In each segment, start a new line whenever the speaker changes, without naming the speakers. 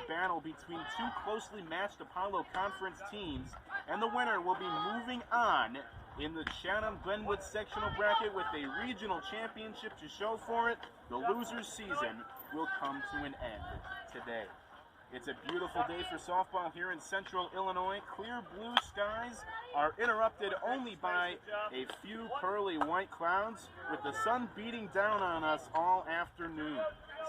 battle between two closely matched Apollo Conference teams, and the winner will be moving on in the Chatham-Glenwood sectional bracket with a regional championship to show for it. The loser's season will come to an end today. It's a beautiful day for softball here in central Illinois. Clear blue skies are interrupted only by a few pearly white clouds, with the sun beating down on us all afternoon.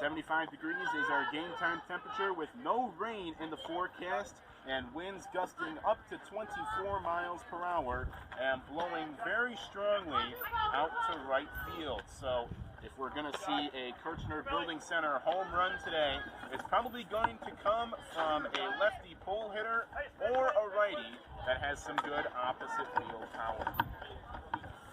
75 degrees is our game time temperature with no rain in the forecast, and winds gusting up to 24 miles per hour and blowing very strongly out to right field. So if we're going to see a Kirchner Building Center home run today, it's probably going to come from a lefty pole hitter or a righty that has some good opposite field power.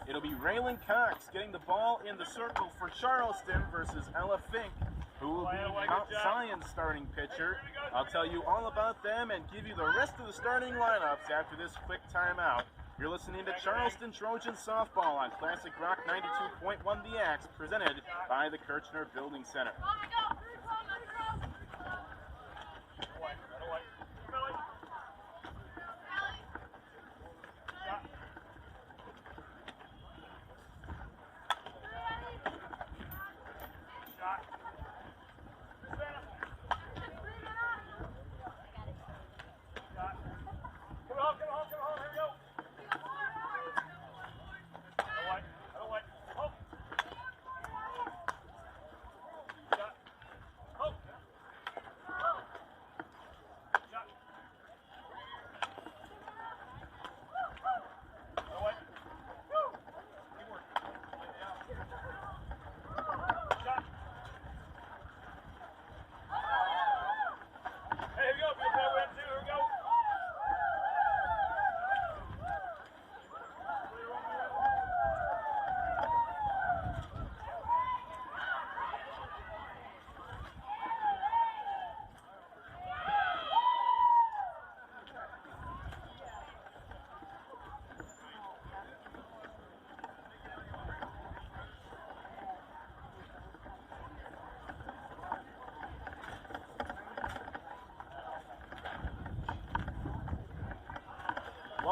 It'll be Raylan Cox getting the ball in the circle for Charleston versus Ella Fink, who will be Mount Zion's starting pitcher. I'll tell you all about them and give you the rest of the starting lineups after this quick timeout. You're listening to Charleston Trojans softball on Classic Rock 92.1 The Axe, presented by the Kirchner Building Center.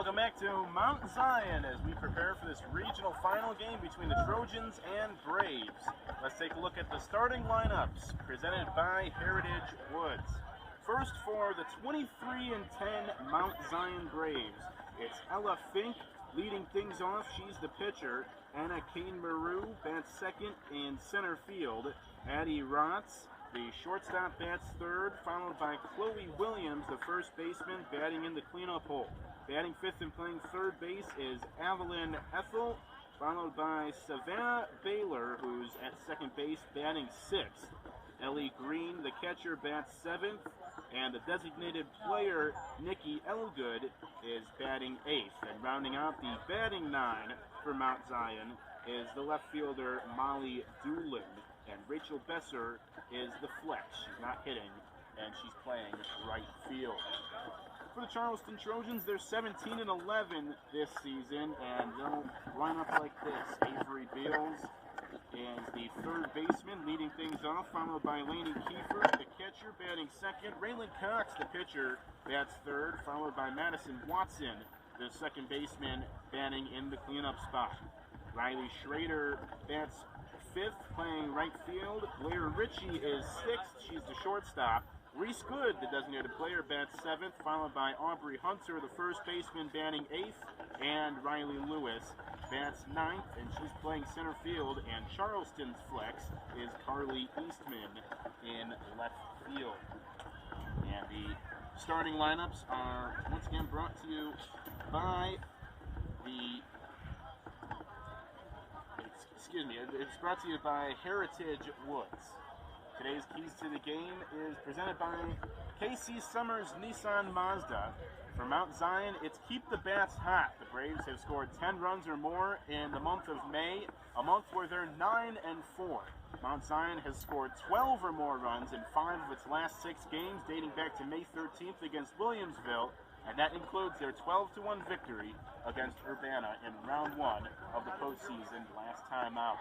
Welcome back to Mount Zion as we prepare for this regional final game between the Trojans and Braves. Let's take a look at the starting lineups presented by Heritage Woods. First, for the 23-10 Mount Zion Braves, it's Ella Fink leading things off. She's the pitcher. Anna Kane-Maru bats second in center field. Addie Rotz, the shortstop, bats third, followed by Chloe Williams, the first baseman, batting in the cleanup hole. Batting fifth and playing third base is Evelyn Ethel, followed by Savannah Baylor, who's at second base, batting sixth. Ellie Green, the catcher, bats seventh, and the designated player, Nikki Elgood, is batting eighth. And rounding out the batting nine for Mount Zion is the left fielder, Molly Doolin. And Rachel Besser is the flex. She's not hitting, and she's playing right field. For the Charleston Trojans, they're 17-11 this season, and they'll line up like this. Avery Beals is the third baseman, leading things off, followed by Lainey Kiefer, the catcher, batting second. Raylan Cox, the pitcher, bats third, followed by Madison Watson, the second baseman, batting in the cleanup spot. Riley Schrader bats fifth, playing right field. Blair Ritchie is sixth. She's the shortstop. Reese Good, the designated player, bats seventh, followed by Aubrey Hunter, the first baseman, batting eighth, and Riley Lewis bats ninth, and she's playing center field. And Charleston's flex is Carly Eastman in left field. And the starting lineups are once again brought to you by it's brought to you by Heritage Woods. Today's Keys to the Game is presented by KC Summers Nissan Mazda. For Mount Zion, it's Keep the Bats Hot. The Braves have scored 10 runs or more in the month of May, a month where they're 9-4. Mount Zion has scored 12 or more runs in 5 of its last 6 games, dating back to May 13th against Williamsville. and that includes their 12-1 victory against Urbana in round 1 of the postseason last time out.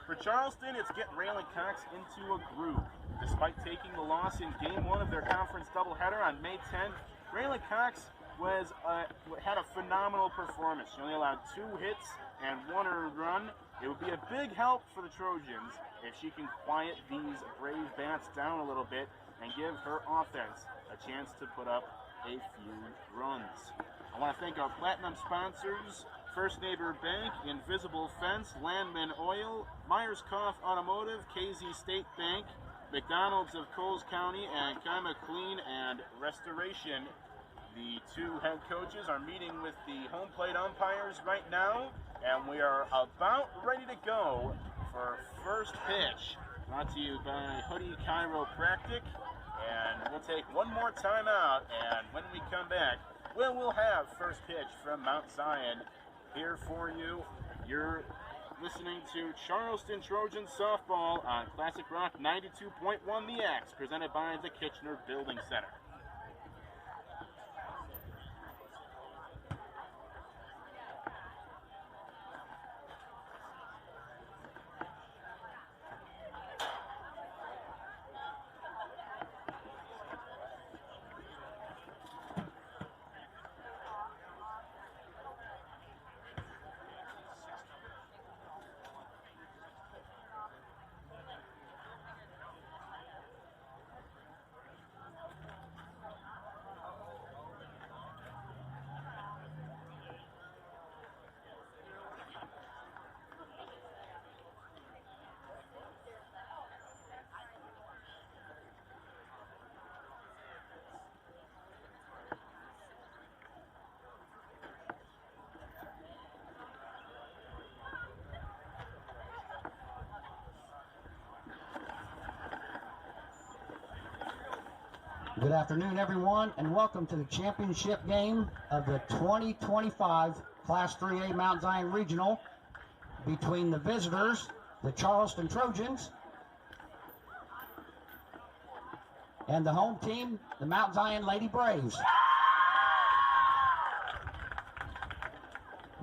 For Charleston, it's get Raylan Cox into a groove. Despite taking the loss in Game 1 of their conference doubleheader on May 10th, Raylan Cox had a phenomenal performance. She only allowed 2 hits and 1 earned run. It would be a big help for the Trojans if she can quiet these Brave bats down a little bit and give her offense a chance to put up a few runs. I want to thank our platinum sponsors, First Neighbor Bank, Invisible Fence, Landman Oil, Myers Koff Automotive, KZ State Bank, McDonald's of Coles County, and Kima Clean and Restoration. The 2 head coaches are meeting with the home plate umpires right now, and we are about ready to go for first pitch. Brought to you by Hoodie Chiropractic. And we'll take one more timeout, and when we come back, we'll have first pitch from Mount Zion here for you. You're listening to Charleston Trojans softball on Classic Rock 92.1 The X, presented by the Kitchener Building Center.
Good afternoon, everyone, and welcome to the championship game of the 2025 Class 3A Mount Zion Regional between the visitors, the Charleston Trojans, and the home team, the Mount Zion Lady Braves.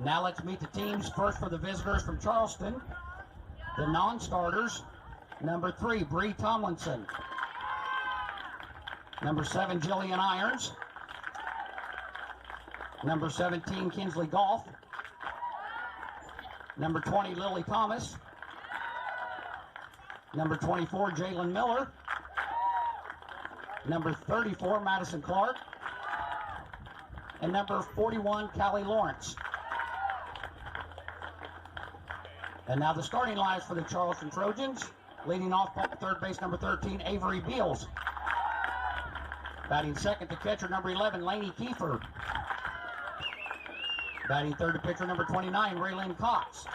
Now let's meet the teams. First for the visitors from Charleston, the non-starters, number 3, Bree Tomlinson. Number 7, Jillian Irons. Number 17, Kinsley Golf. Number 20, Lily Thomas. Number 24, Jalen Miller. Number 34, Madison Clark. And number 41, Callie Lawrence. And now the starting lines for the Charleston Trojans. Leading off at third base, number 13, Avery Beals. Batting second to catcher, number 11, Lainey Kiefer. Batting third to pitcher, number 29, Raylene Cox.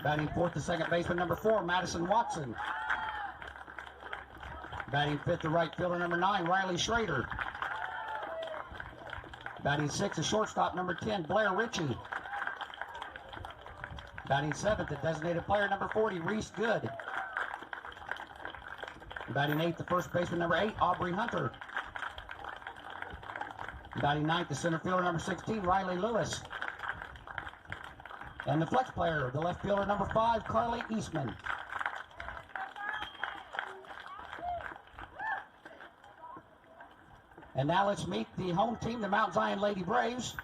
Batting fourth to second baseman, number 4, Madison Watson. Batting fifth to right fielder, number 9, Riley Schrader. Batting sixth to shortstop, number 10, Blair Ritchie. Batting seventh to designated player, number 40, Reese Good. Batting eighth to first baseman, number 8, Aubrey Hunter. Batting ninth to center fielder, number 16, Riley Lewis. And the flex player, the left fielder, number 5, Carly Eastman. And now let's meet the home team, the Mount Zion Lady Braves.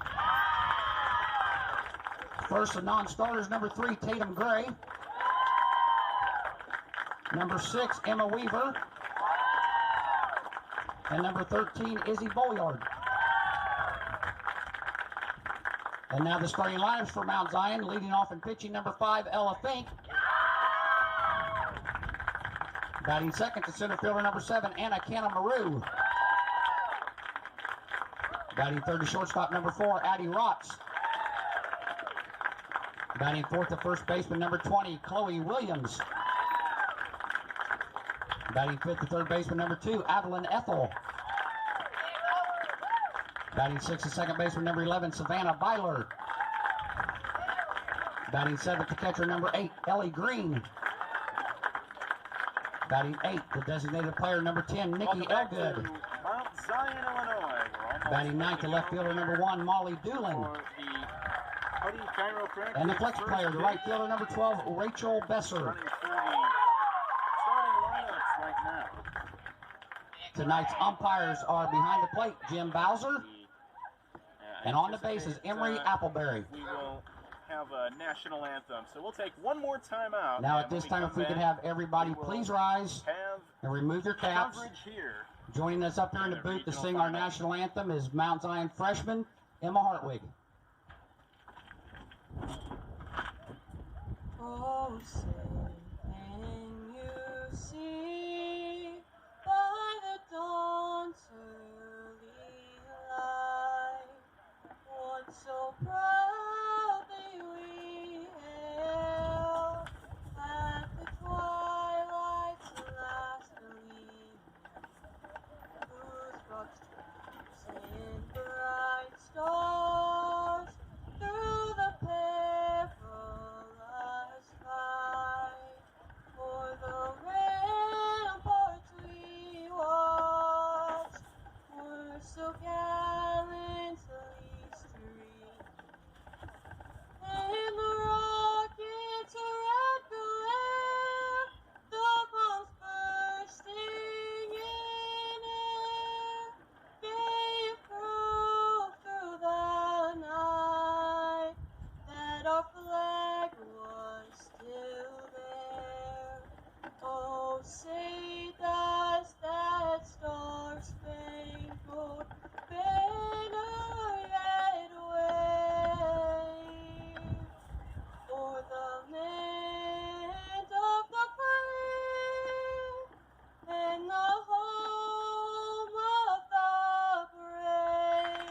First, the non-starters, number 3, Tatum Gray. Number 6, Emma Weaver. And number 13, Izzy Boyard. And now the starting lineups for Mount Zion, leading off and pitching, number 5, Ella Fink. Batting second to center fielder, number 7, Anna Canamaru. Batting third to shortstop, number 4, Addie Rotz. Batting fourth to first baseman, number 20, Chloe Williams. Batting fifth to third baseman, number 2, Adeline Ethel. Batting sixth to second baseman, number 11, Savannah Byler. Batting seventh to catcher, number 8, Ellie Green. Batting 8, the designated player number 10, Nikki
Welcome back
Elgood.
to Mount Zion, Illinois. We're almost
Batting 9th, the left fielder number 1, Molly Doolin.
for the Huddy Chiropractic
And the flex
first
player, the
pitch.
right fielder number 12, Rachel Besser.
Running through the starting lineups right now.
Tonight's umpires are behind the plate, Jim Bowser. And on the bases, Emery Appleberry.
We will have a national anthem. So we'll take one more timeout.
Now at this time, if we could have everybody please rise
have
and remove their caps.
coverage here.
Joining us up here in the booth to sing our national anthem is Mount Zion freshman Emma Hartwig.
Oh, say, can you see by the dawn's early light what so proudly we hailed at the twilight's last gleaming, whose broad streets sent bright stars through the perilous fight. For the ramparts we watched were so gallantly streamed, and the rockets' red glare, the bombs bursting in air, gave proof through the night that our flag was still there. Oh, say does that star-spangled banner yet wave o'er the land of the free and the home of the brave?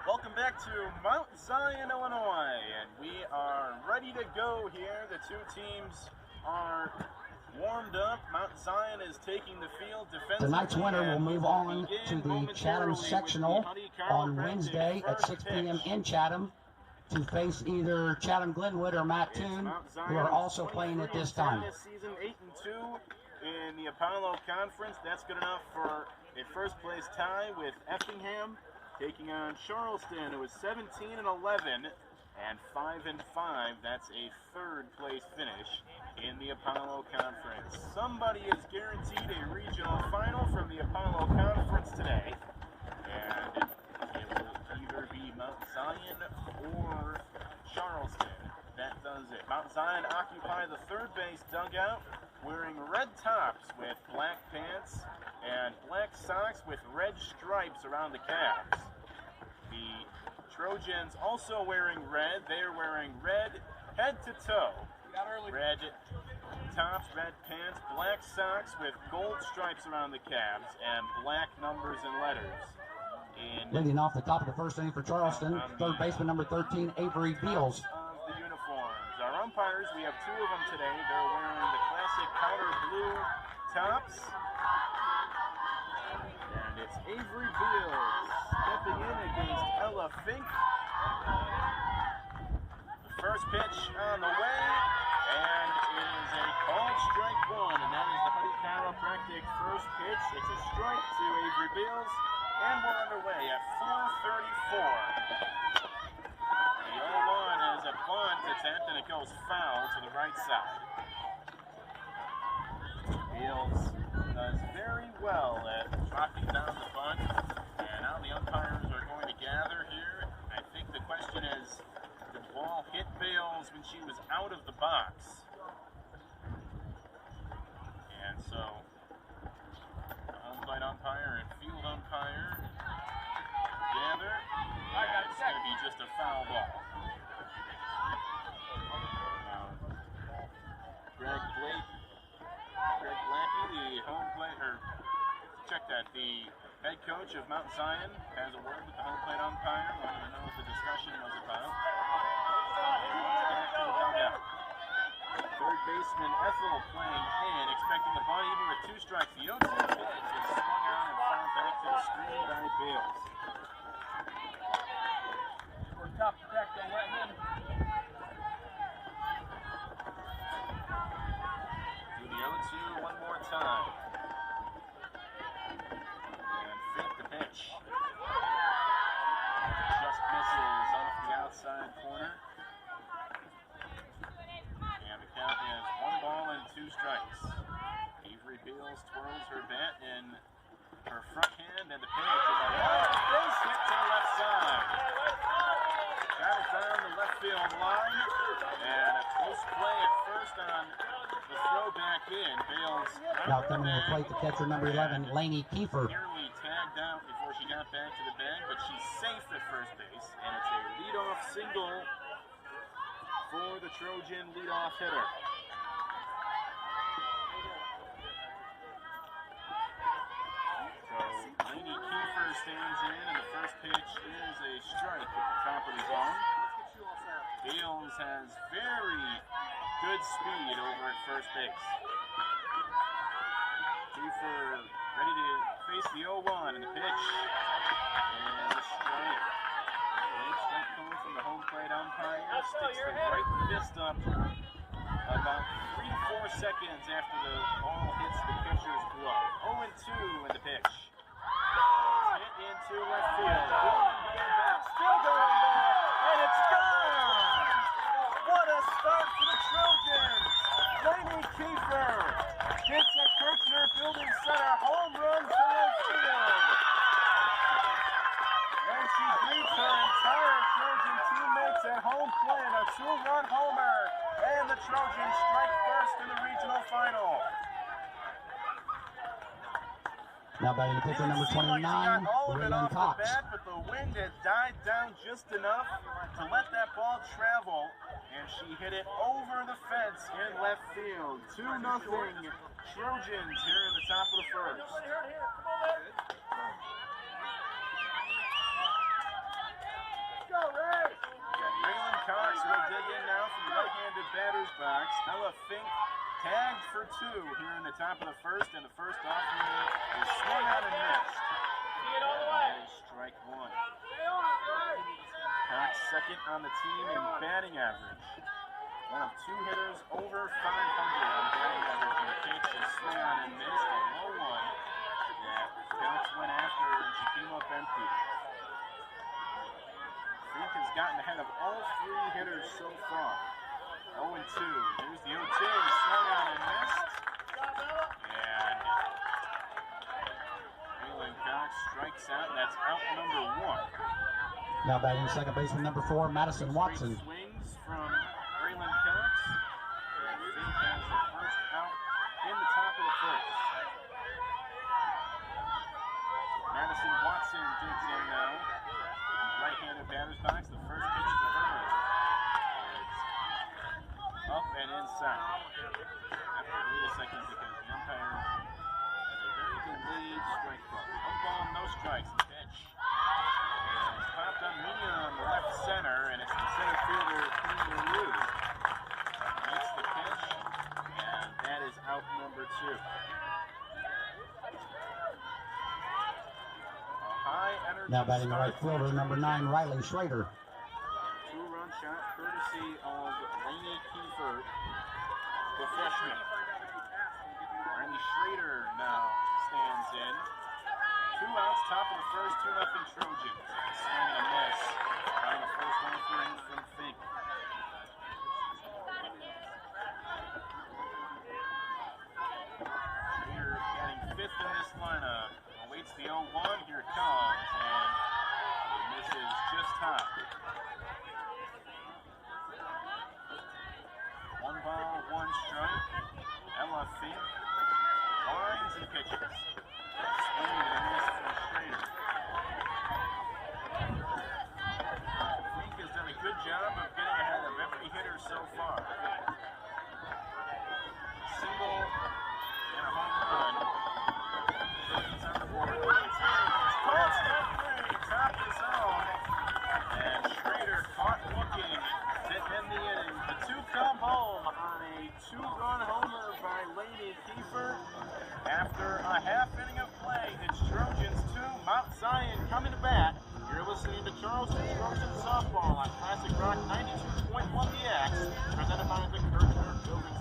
Welcome back to Mount Zion, Illinois, and we are ready to go here. The two teams are warmed up. Mount Zion is taking the field defensively.
Tonight's winner will
and
move
we
on
begin
to the
momentarily
Chatham
with the
sectional
Huddy
on
Chiropractic
Wednesday at
first
6 p.m.
pitch.
in Chatham to face either Chatham Glenwood or Matt
It's
Toon,
Mount
who are
Zion's
also playing at
23rd
this time.
This season, 8-2 in the Apollo Conference. That's good enough for a first-place tie with Effingham taking on Charleston, who is 17-11 and 5-5. That's a third-place finish in the Apollo Conference. Somebody is guaranteed a regional final from the Apollo Conference today, and it will either be Mount Zion or Charleston. That does it. Mount Zion occupy the third base dugout, wearing red tops with black pants and black socks with red stripes around the calves. The Trojans also wearing red. They are wearing red head to toe. Red tops, red pants, black socks with gold stripes around the calves, and black numbers and letters.
Leading off the top of the first inning for Charleston, third baseman number 13, Avery Beals.
Of the uniforms. Our umpires, we have two of them today. They're wearing the classic powder blue tops. And it's Avery Beals stepping in against Ella Fink. The first pitch on the way, and it is a called strike one, and that is the Huddy Chiropractic first pitch. It's a strike to Avery Beals, and we're underway at 4:34. The 0-1 is a bunt attempt, and it goes foul to the right side. Beals does very well at knocking down the bunt, and now the umpires are going to gather here. I think the question is, did the ball hit Beals when she was out of the box? And so, onside umpire and field umpire gather, and it's going to be just a foul ball. Greg Blackie, the home plate, or check that, the head coach of Mount Zion has a word with the home plate umpire. Wanted to know what the discussion was about. Back to the dugout. Third baseman Ethel playing in, expecting the bunt even with 2 strikes. The 0-2 pitch is swung on and fouled back to the screen by Bales.
We're tough to back, don't let him.
Do the 0-2 one more time. And Fink the pitch. Just misses off the outside corner. And the count is 1 ball and 2 strikes. Avery Beals twirls her bat in her front hand, and the pitch is a base hit to the left side. Got it down the left field line, and a close play at first on the throw back in. Bales
Now coming to the plate, the catcher number 11, Lainey Kiefer.
nearly tagged out before she got back to the bag, but she's safe at first base, and it's a leadoff single for the Trojan leadoff hitter. So Lainey Kiefer stands in, and the first pitch is a strike at the top of the zone. Bales has very good speed over at first base. Kiefer ready to face the 0-1, and the pitch and a strike. Late strike coming from the home plate umpire. Sticks the right fist up about 3-4 seconds after the ball hits the pitcher's glove. 0-2 in the pitch. Hit into left field. Still going back, and it's gone! What a start for the Trojans! Lainey Kiefer hits a Kirchner Building Center home run to left field. And she beats her entire Trojan teammates at home plate. A 2-run homer, and the Trojans strike first in the regional final.
Now batting the pitcher number 29, Raylan Cox.
But the wind had died down just enough to let that ball travel, and she hit it over the fence in left field. 2-0 Trojans here in the top of the first. Raylan Cox will dig in now from the right-handed batter's box. Ella Fink tagged for 2 here in the top of the first, and the first offering is swung out and missed. That is strike 1. Cox second on the team in batting average. One of 2 hitters over 500 on batting average, and the pitch is swung out and missed. A low one. Yeah, Cox went after her, and she came up empty. Fink has gotten ahead of all 3 hitters so far. 0-2. Here's the 0-2. Swung out and missed. And Raylan Cox strikes out, and that's out number 1.
Now batting second baseman number 4, Madison Watson.
Swings from Raylan Cox. And Fink has the first out in the top of the first. Madison Watson digs in now. Right-handed batter's box. The first pitch to her. It's up and inside. I have to wait a second because the umpire has a very delayed strike call. 1 ball, no strikes. The pitch. And it's popped up medium on the left center, and it's the center fielder, Queen Lou. Makes the pitch, and that is out number 2.
Now batting the right fielder, number 9, Riley Schrader.
2-run shot courtesy of Lainey Kiefer, the freshman. Riley Schrader now stands in. 2 outs, top of the first, 2-0 Trojans. Swing and a miss on the first offering from Fink. Schrader batting 5th in this lineup. Awaits the 0-1. Here it comes, and it misses just high. 1 ball, 1 strike. Ella Fink lines and pitches. Swing and a miss from Schrader. Fink has done a good job of getting ahead of every hitter so far. After a half inning of play, it's Trojans 2, Mount Zion coming to bat. You're listening to Charleston Trojans softball on Classic Rock 92.1 The X, presented by the Kirchner Building.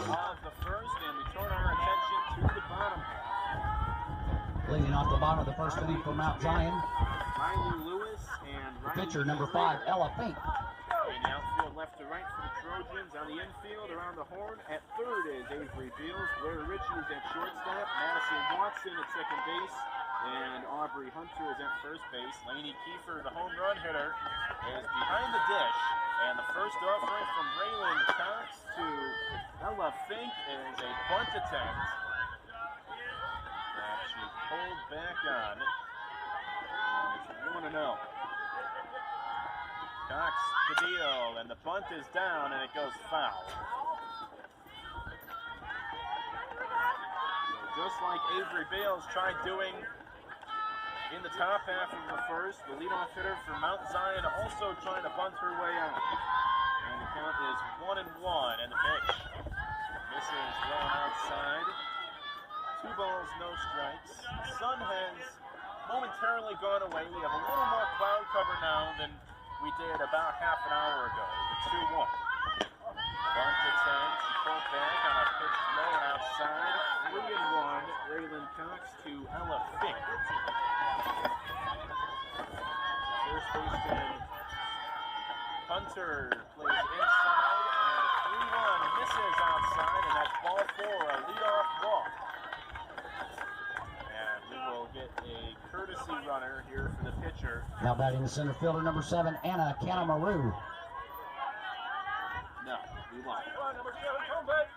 Of the first, and we turn our attention to the bottom half.
Leading off the bottom of the first inning for Mount Zion,
Riley Lewis and Riley
pitcher number 5, Ella Fink.
in the outfield, left to right for the Trojans. On the infield, around the horn. At third is Avery Beals. Blair Ritchie is at shortstop. Madison Watson at second base. And Aubrey Hunter is at first base. Laney Kiefer, the home run hitter, is behind the dish. And the first offering from Raylan Cox to Ella Fink is a bunt attempt that she pulled back on. And it's 1-0. Cox the deal, and the bunt is down, and it goes foul. So just like Avery Bales tried doing in the top half of the first, the leadoff hitter for Mount Zion also trying to bunt her way out. And the count is 1-1, and the pitch misses well outside. 2 balls, no strikes. The sun has momentarily gone away. We have a little more cloud cover now than we did about half an hour ago. The 2-1. Bunt attempt, she pulled back on a pitch low and outside. 3-1, Raylan Cox to Ella Fink. First baseman Hunter plays inside, and the 3-1 misses outside, and that's ball 4, a leadoff walk. And we will get a courtesy runner here for the pitcher.
Now batting the center fielder number 7, Anna Kanemaru.
No, we won. Number 7, come back.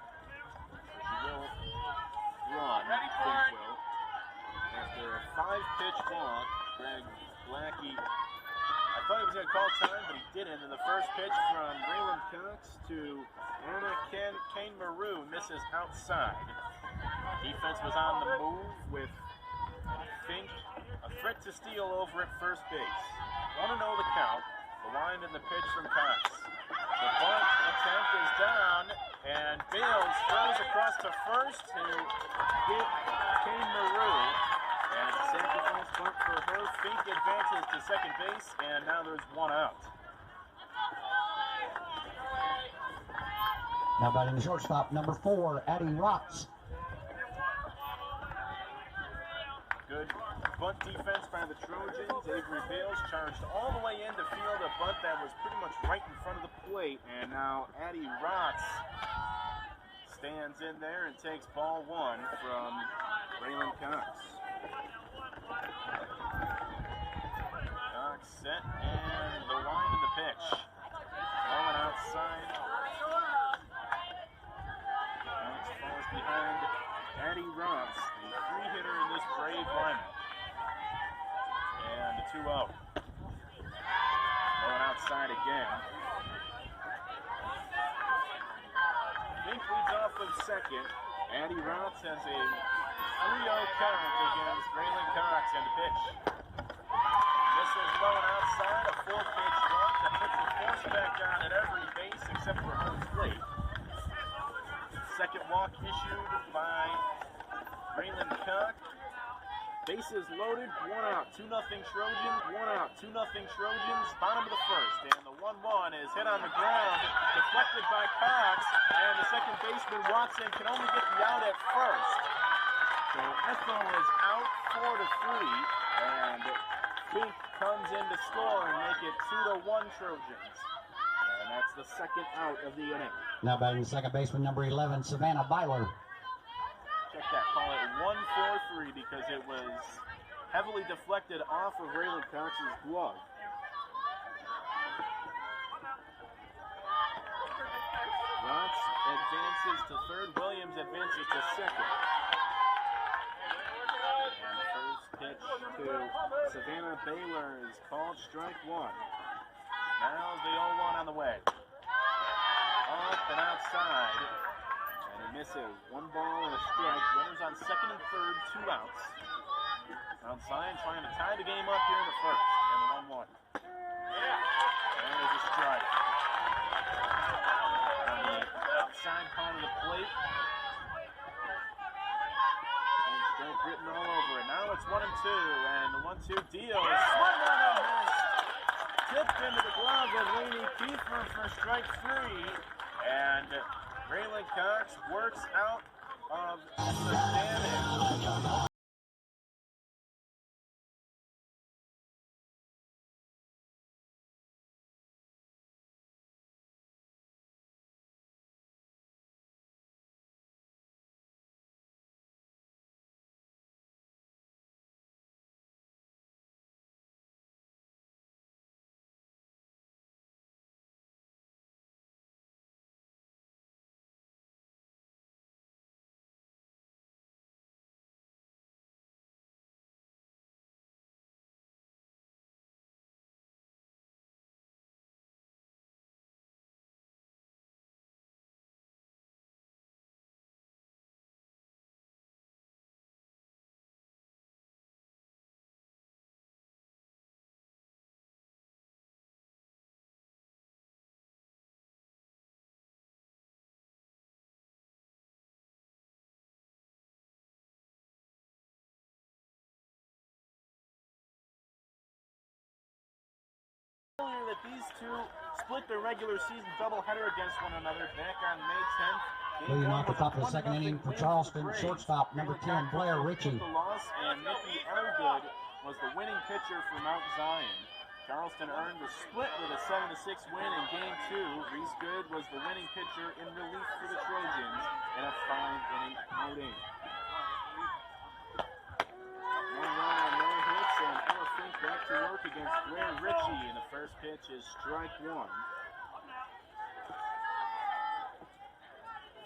She will run. Ready for it. After a 5-pitch walk, Greg Blackie, I thought he was going to call time, but he didn't. And the first pitch from Raylan Cox to Anna Kanemaru misses outside. Defense was on the move with Fink, a threat to steal over at first base. 1-0 the count. The line and the pitch from Cox. The bunt attempt is down, and Bales throws across to first to get Kanemaru. And it's a sacrifice bunt for her. Fink advances to second base, and now there's 1 out.
Now batting the shortstop number 4, Addie Rotz.
Good bunt defense by the Trojans. Avery Bales charged all the way in to field a bunt that was pretty much right in front of the plate. And now Addie Rotz stands in there and takes ball 1 from Raylan Cox. Cox set, and the line and the pitch. Going outside. Cox falls behind Addie Rotz, the 3-hitter in this Brave lineup. And the 2-0. Going outside again. second. Addie Rotz has a 3-0 count against Braylon Cox and the pitch. This is low and outside, a full pitch run that puts the force back on at every base except for home plate. Second walk issued by Braylon Cox. Bases loaded, 1 out, 2-0 Trojans, 1 out, 2-0 Trojans, bottom of the first, and the 1-1 is hit on the ground, deflected by Cox, and the second baseman Watson can only get the out at first. So Ethel is out 4-3, and Fink comes in to score and make it 2-1 Trojans. And that's the second out of the inning.
Now batting the second baseman, number 11, Savannah Byler.
Check that, call it 1-4-3 because it was heavily deflected off of Braylon Cox's glove. Rotz advances to third, Williams advances to second. And the first pitch to Savannah Baylor is called strike 1. Now the 0-1 on the way. Up and outside. And he misses. 1 ball and a strike. Runners on second and third, 2 outs. Outside trying to tie the game up here in the first. And the 1-1. And there's a strike. On the outside part of the plate. And strike written all over it. Now it's 1-2. And the 1-2 deal is swung on and missed. Tipped into the glove of Lainey Kiefer for strike 3. And Braylon Cox works out of the damage. That these two split their regular season doubleheader against one another back on May 10th.
Leading off the top of the second inning for Charleston, shortstop number 10, Blair Ritchie.
The loss, and Mickey Elgood was the winning pitcher for Mount Zion. Charleston earned the split with a 7-6 win in Game 2. Reese Good was the winning pitcher in relief for the Trojans in a 5-inning outing. 1 run, no hits, and Ella Fink back to work against Blair Ritchie, and the first pitch is strike 1.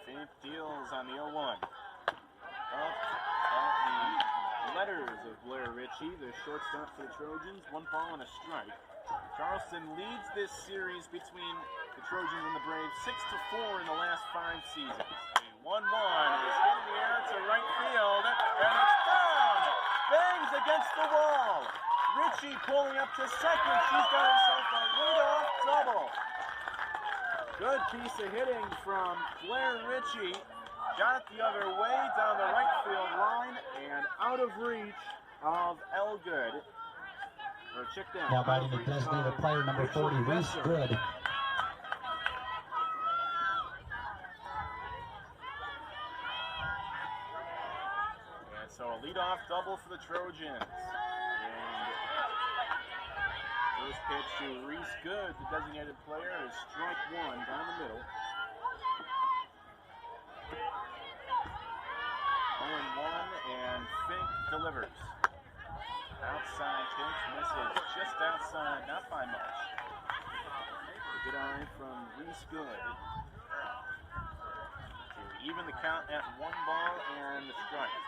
Fink deals on the 0-1. Up at the letters of Blair Ritchie, the shortstop for the Trojans, 1 ball and a strike. Charleston leads this series between the Trojans and the Braves 6-4 in the last 5 seasons. A 1-1 is hit in the air to right field, and it's down! Bangs against the wall. Ritchie pulling up to second. She's got herself a leadoff double. Good piece of hitting from Blair Ritchie. Got the other way down the right field line and out of reach of Elgood. Or check down.
Now batting the designated player number 40, Reese Good.
So a leadoff double for the Trojans. And first pitch to Reese Good, the designated player, is strike 1 down the middle. 0-1, and Fink delivers. Outside pitch, misses just outside, not by much. A good eye from Reese Good to even the count at 1 ball and the strike.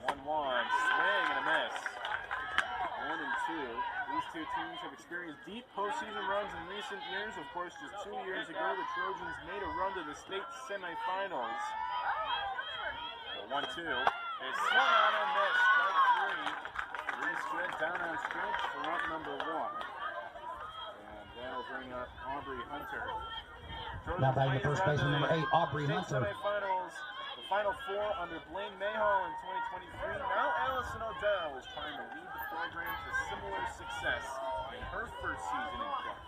1-1, swing and a miss. 1 and 2. These two teams have experienced deep postseason runs in recent years. Of course, just 2 years ago, the Trojans made a run to the state semifinals. The 1-2 is swung on and missed. Strike 3. Reese Kidd down on strikes for out number 1. And that'll bring up Aubrey Hunter.
Now batting the first baseman, number 8, Aubrey Hunter.
Semifinals, the Final Four under Blaine Mayhall in 2023. Now Allison O'Dell is trying to lead the program to similar success in her first season in Clark.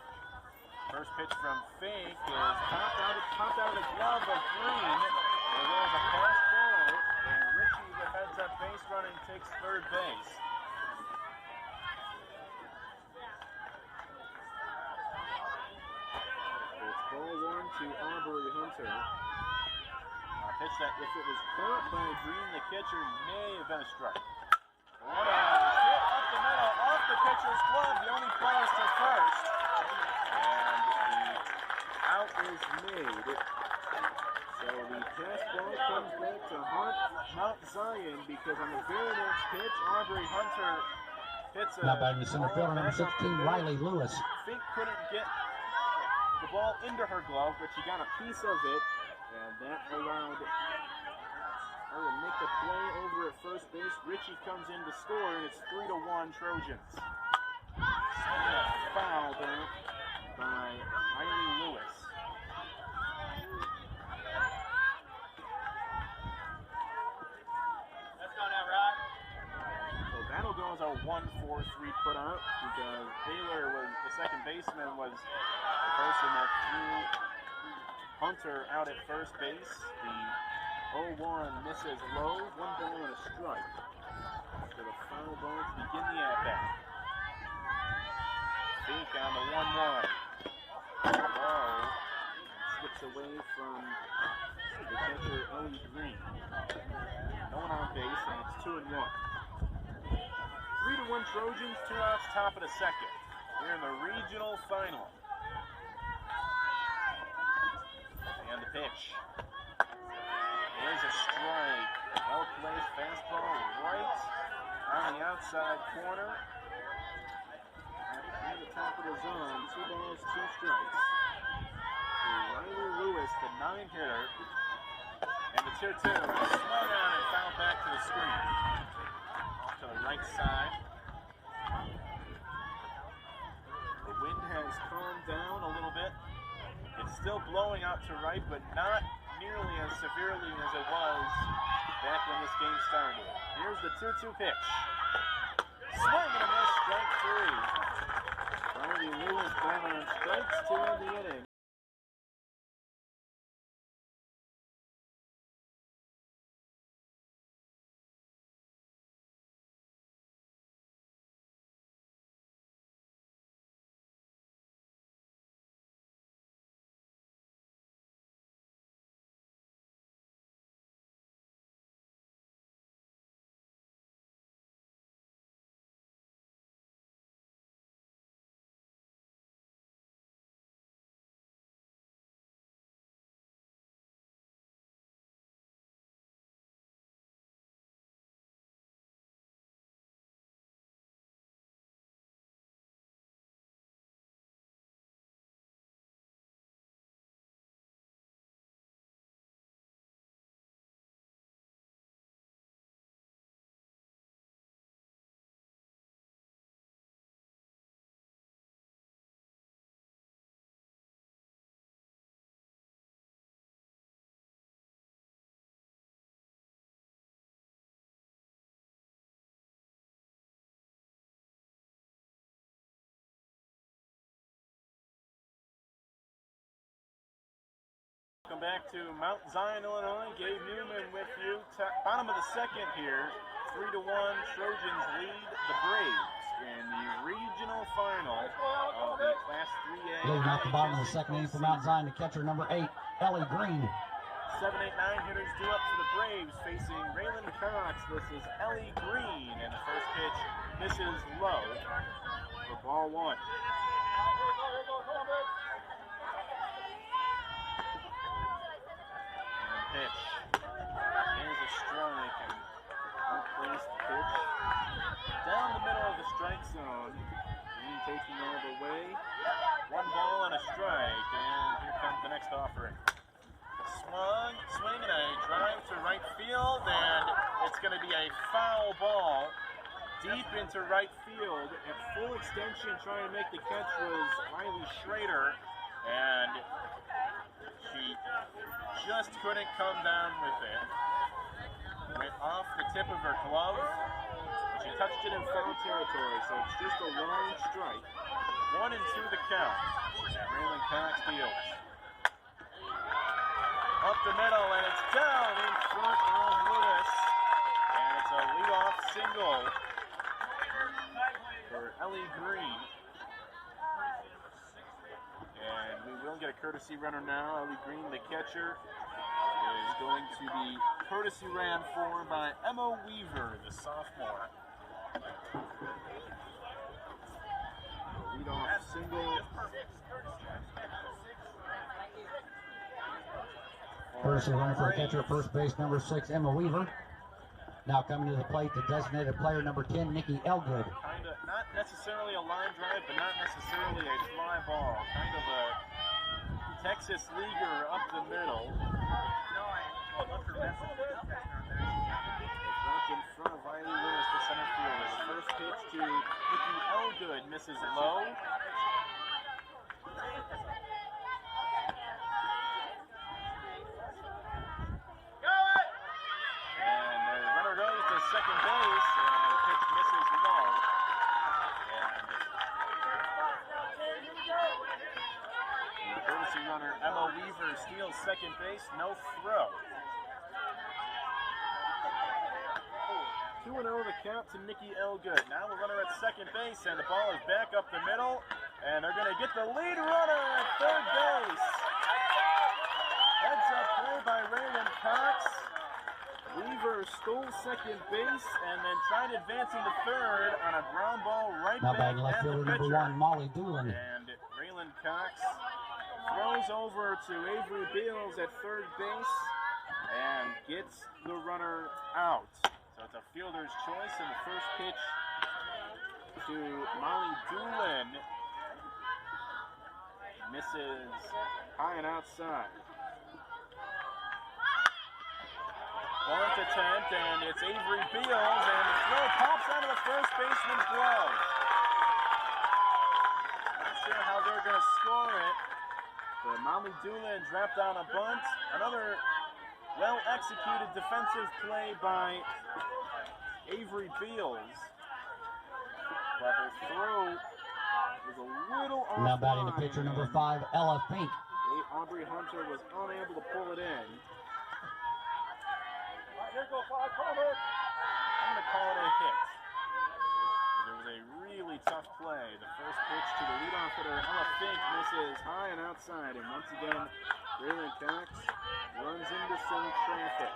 First pitch from Fake is popped out of the glove of Green. There was a pass ball, and Richie, the heads-up base running, takes third base. Ball 1 to Aubrey Hunter. A pitch that, if it was caught by Green, the catcher, may have been a strike. One out, hit up the middle, off the pitcher's glove. The only play is to first. And the out is made. So the pass ball comes back to Mount Zion because on the very next pitch, Aubrey Hunter hits a...
Now batting the center fielder, number 16, Riley Lewis.
Fink couldn't get the ball into her glove, but she got a piece of it, and that allowed her to make the play over at first base. Richie comes in to score, and it's 3-1 Trojans. Foul back by Riley Lewis.
That's gone out right.
So that'll go as our 1-4-3 put out because Taylor was the second baseman, was the person that threw Hunter out at first base. The 0-1 misses low, 1 ball and a strike. So the foul ball to begin the at-bat. Fink on the 1-1. Low. Skips away from the catcher, Ellie Green. No one on base, and it's 2-1. 3-1 Trojans, 2 outs, top of the second. Here in the regional final. And the pitch. There's a strike. Well-placed fastball right on the outside corner. At the top of the zone, 2 balls, 2 strikes. Riley Lewis, the 9-hitter. And the 2-2 is swung on and fouled back to the screen. Off to the right side. The wind has calmed down a little bit. It's still blowing out to right, but not nearly as severely as it was back when this game started. Here's the 2-2 pitch. Swing and a miss, strike 3. Riley Lewis down on strikes to end the inning. Welcome back to Mount Zion, Illinois. Gabe Newman with you. Bottom of the second here. 3-1 Trojans lead the Braves in the regional final of the Class 3A.
Leading off the bottom of the second inning for Mount Zion, the catcher, number 8, Ellie Green.
7, 8, 9 hitters due up for the Braves facing Raylan Cox. This is Ellie Green, and the first pitch misses low for ball 1. Pitch. Here's a strike and well-placed pitch down the middle of the strike a strike, and here comes the next offering. Swing and a drive to right field, and it's going to be a foul ball deep into right field. At full extension, trying to make the catch was Riley Schrader, and she just couldn't come down with it. Went off the tip of her glove. She touched it in foul territory, so it's just a long strike. 1-2 the count. Raylan Cox deals. Up the middle, and it's down in front of Lewis. And it's a leadoff single for Ellie Green. And we will get a courtesy runner now. Ellie Green, the catcher, is going to be courtesy ran for by Emma Weaver, the sophomore. Leadoff single.
Courtesy runner for the catcher, first base number 6, Emma Weaver. Now coming to the plate, the designated player number 10, Nikki Elgood.
Kind of, not necessarily a line drive, but not necessarily a fly ball. Kind of a Texas leaguer up the middle. Dropped in front of Riley Lewis, the center fielder. The first pitch to Nikki Elgood misses low. And the runner goes to second base, and the pitch misses low. And the courtesy runner Emma Weaver steals second base, no throw. 2-0 the count to Nikki Elgood. Now the runner at second base, and the ball is back up the middle, and they're going to get the lead runner at third base. Heads up play by Raylan Cox. Weaver stole second base and then tried advancing to third on a ground ball right
Now
back
batting left
at the
fielder number
pitcher.
1, Molly Doolin.
And Raylan Cox throws over to Avery Beals at third base and gets the runner out. So it's a fielder's choice, and the first pitch to Molly Doolin misses high and outside. Bunt attempt, and it's Avery Beals, and the throw pops out of the first baseman's glove. Not sure how they're going to score it, but Molly Doolin dropped down a bunt. Another well-executed defensive play by Avery Beals, but her throw was a little off.
Now batting the pitcher number 5, Ella Fink.
Aubrey Hunter was unable to pull it in. I'm going to call it a hit. It was a really tough play. The first pitch to the leadoff hitter, Ella Fink, misses high and outside, and once again, Raylan Cox runs into some traffic.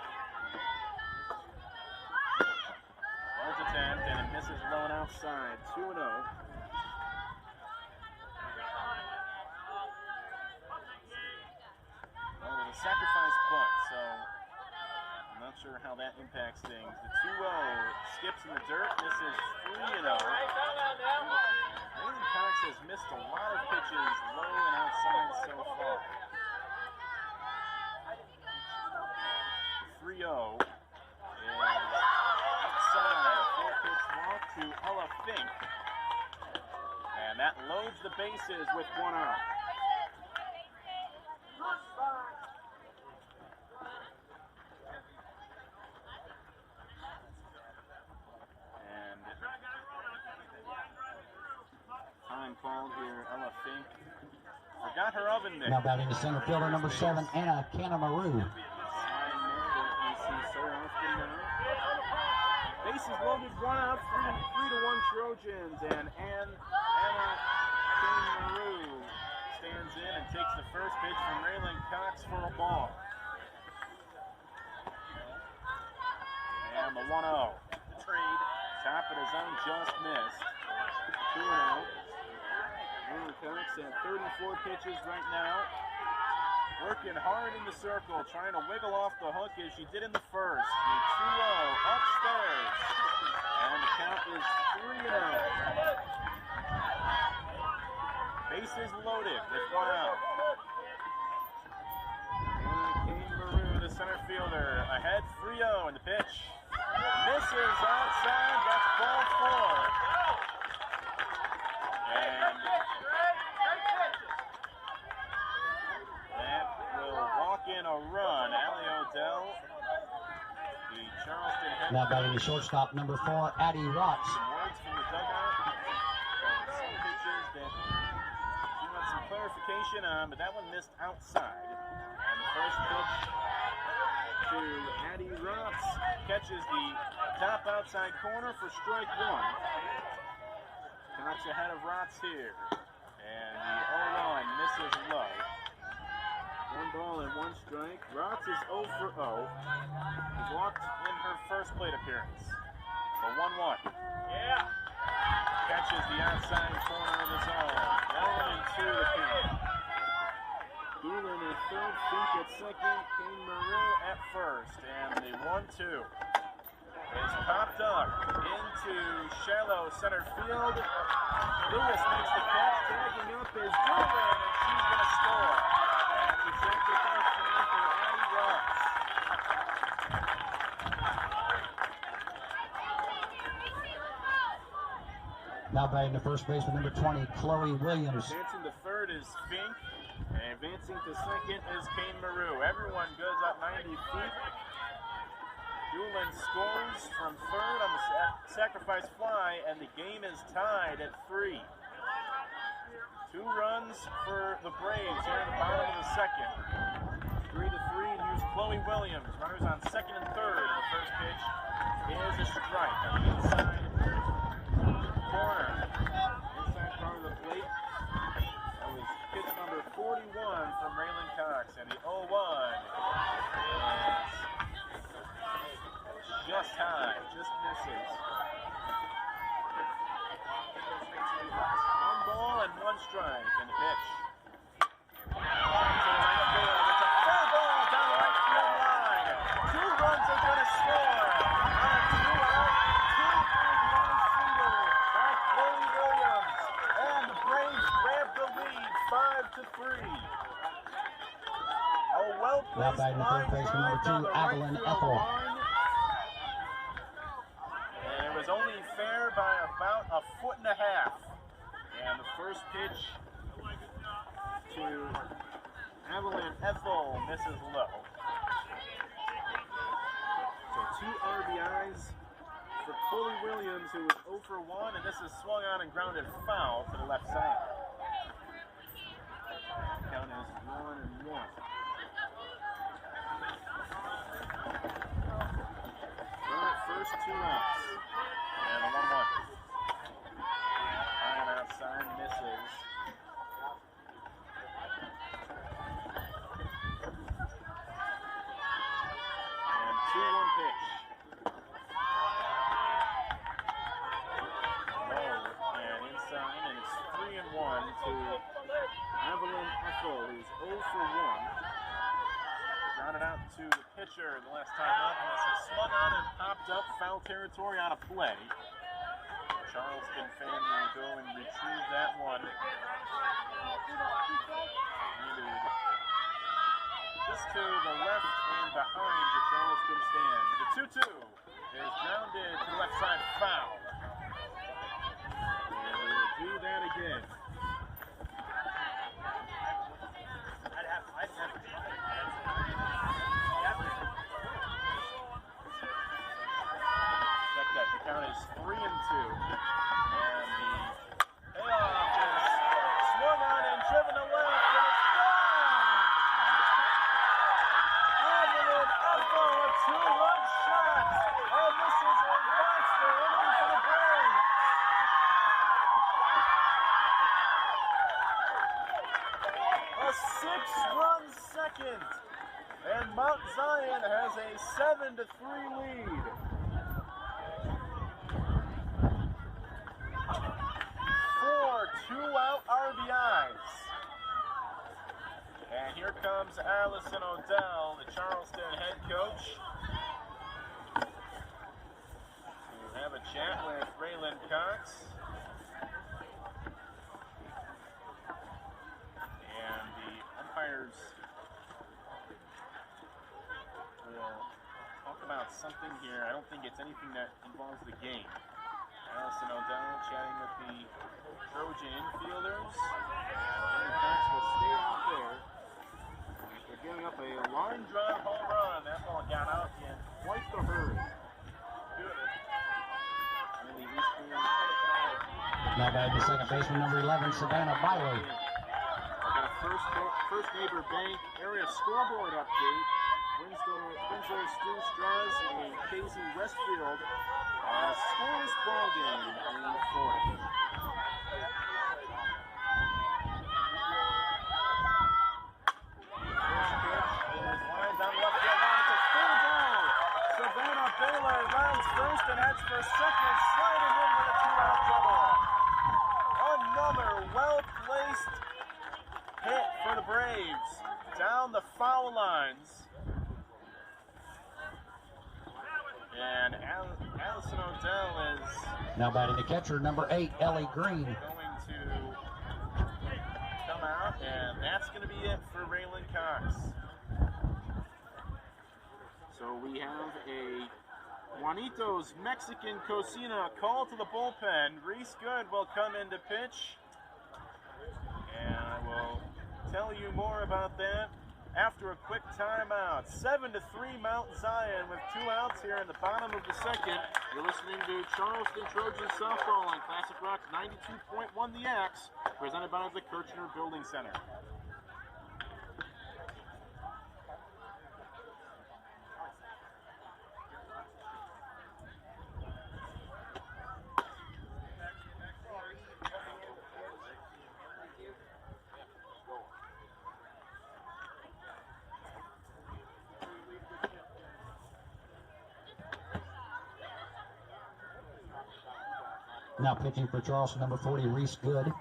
Large attempt, and it misses low and outside. 2-0. Well, it was a sacrifice bunt, so I'm not sure how that impacts things. The 2-0 skips in the dirt. This is 3-0. Raylan Cox has missed a lot of pitches low and outside so far. 3-0 is outside. 4-pitch walk to Ella Fink. And that loads the bases with 1 out. Time called here, Ella Fink forgot her oven there.
Now batting the center fielder number 7, Anna Canamaru.
Bases loaded, 1 out, 3-1 Trojans, and Anna Canamaru stands in and takes the first pitch from Raylan Cox for a ball. And the 1-0. Trade. Top of the zone just missed. 2-0. Raylan Cox at 34 pitches right now. Working hard in the circle, trying to wiggle off the hook as she did in the first. The 2-0 upstairs. And the count is 3-0. bases loaded with one out. And Kane Maru, the center fielder, ahead 3-0 in the pitch. Misses outside, that's ball 4. And that will walk in a run. Ali Odell, the Charleston head
Now batting the shortstop, number 4, Addie Rotz.
some words from the dugout. Some pitches that she wants some clarification on, but that one missed outside. And the first pitch to Addie Rotz catches the top outside corner for strike 1. Cox ahead of Rotz here. And the 0-1 misses low. 1 ball and 1 strike. Rotz is 0 for 0. He's walked in her first plate appearance. The 1-1.
Yeah.
Catches the outside corner of the zone. 1-2 to count. Doolin at third, Fink at second, Kane Maru at first. And the 1-2 is popped up into shallow center field. Lewis makes the catch, tagging up is Doolin, and she's going to score. After sacrifice for Addie Rotz.
Now batting the first baseman, number 20, Chloe Williams.
Advancing to third is Fink, and advancing to second is Kane Maru. Everyone goes up 90 feet. Doolin scores from third on the sacrifice fly, and the game is tied at 3. 2 runs for the Braves here in the bottom of the second. 3-3, and here's Chloe Williams. Runners on second and third. The first pitch is a strike on the inside corner. Inside part of the plate. That was pitch number 41 from Raylan Cox, and the 0-1 is just high, just misses. 1 ball and 1 strike in the pitch. To right field. It's a fair ball down the right field line. 2 runs are going to score on a 2-out, 2-run single by Chloe Williams. And the Braves grab the lead 5-3. A well-placed
batting the third
line
baseman, number
drive down
2,
the right
Evelyn
field
Ethel.
line. And it was only fair by about 1.5 feet. And the first pitch to Evelyn Ethel misses low. So 2 RBIs for Chloe Williams, who was 0 for 1, and this is swung on and grounded foul to the left side. Count is 1-1. First 2 outs. And a 1-1. High and outside misses. And 2-1 pitch. Low and inside, and it's 3-1 to Evelyn Ethel, who's 0 for 1. Grounded out to the pitcher the last time up, and this is swung on and popped up, foul territory on a play. Charleston fan will go and retrieve that one. Needed just to the left and behind the Charleston stand. The 2-2 is grounded to the left side foul. And we will do that again. The count is 3-2, and the payoff is swung on and driven to left, and it's gone! Evelyn Ethel, a 2-run shot, and this is a monster inning for the Braves. A 6-run second, and Mount Zion has a 7-3 lead. 2-out RBIs. And here comes Allison Odell, the Charleston head coach, to have a chat with Raylan Cox. something here. I don't think it's anything that involves the game. Allison O'Donnell chatting with the Trojan infielders. And Cox will stay out there. They're giving up a line drive home run. That ball got out in quite the hurry.
Now batting the second baseman, number 11, Savannah Byler.
I got a First Neighbor Bank area scoreboard update. Winslow Stu Strauss and Casey Westfield. Scoreless ball game in the fourth. First pitch is lined down the left field line. It's a full ball. Savannah Baylor rounds first and heads for second, sliding in with a 2-out double. Another well-placed hit for the Braves down the foul lines. And Allison O'Dell is
now batting the catcher, number 8, Ellie Green.
going to come out, and that's going to be it for Raylan Cox. So we have a Juanitos Mexican Cocina call to the bullpen. Reese Good will come in to pitch, and I will tell you more about that after a quick timeout. 7-3 Mount Zion with 2 outs here in the bottom of the second. You're listening to Charleston Trojans softball on Classic Rock 92.1 The Axe, presented by the Kirchner Building Center.
Now pitching for Charleston, number 40, Reese Good.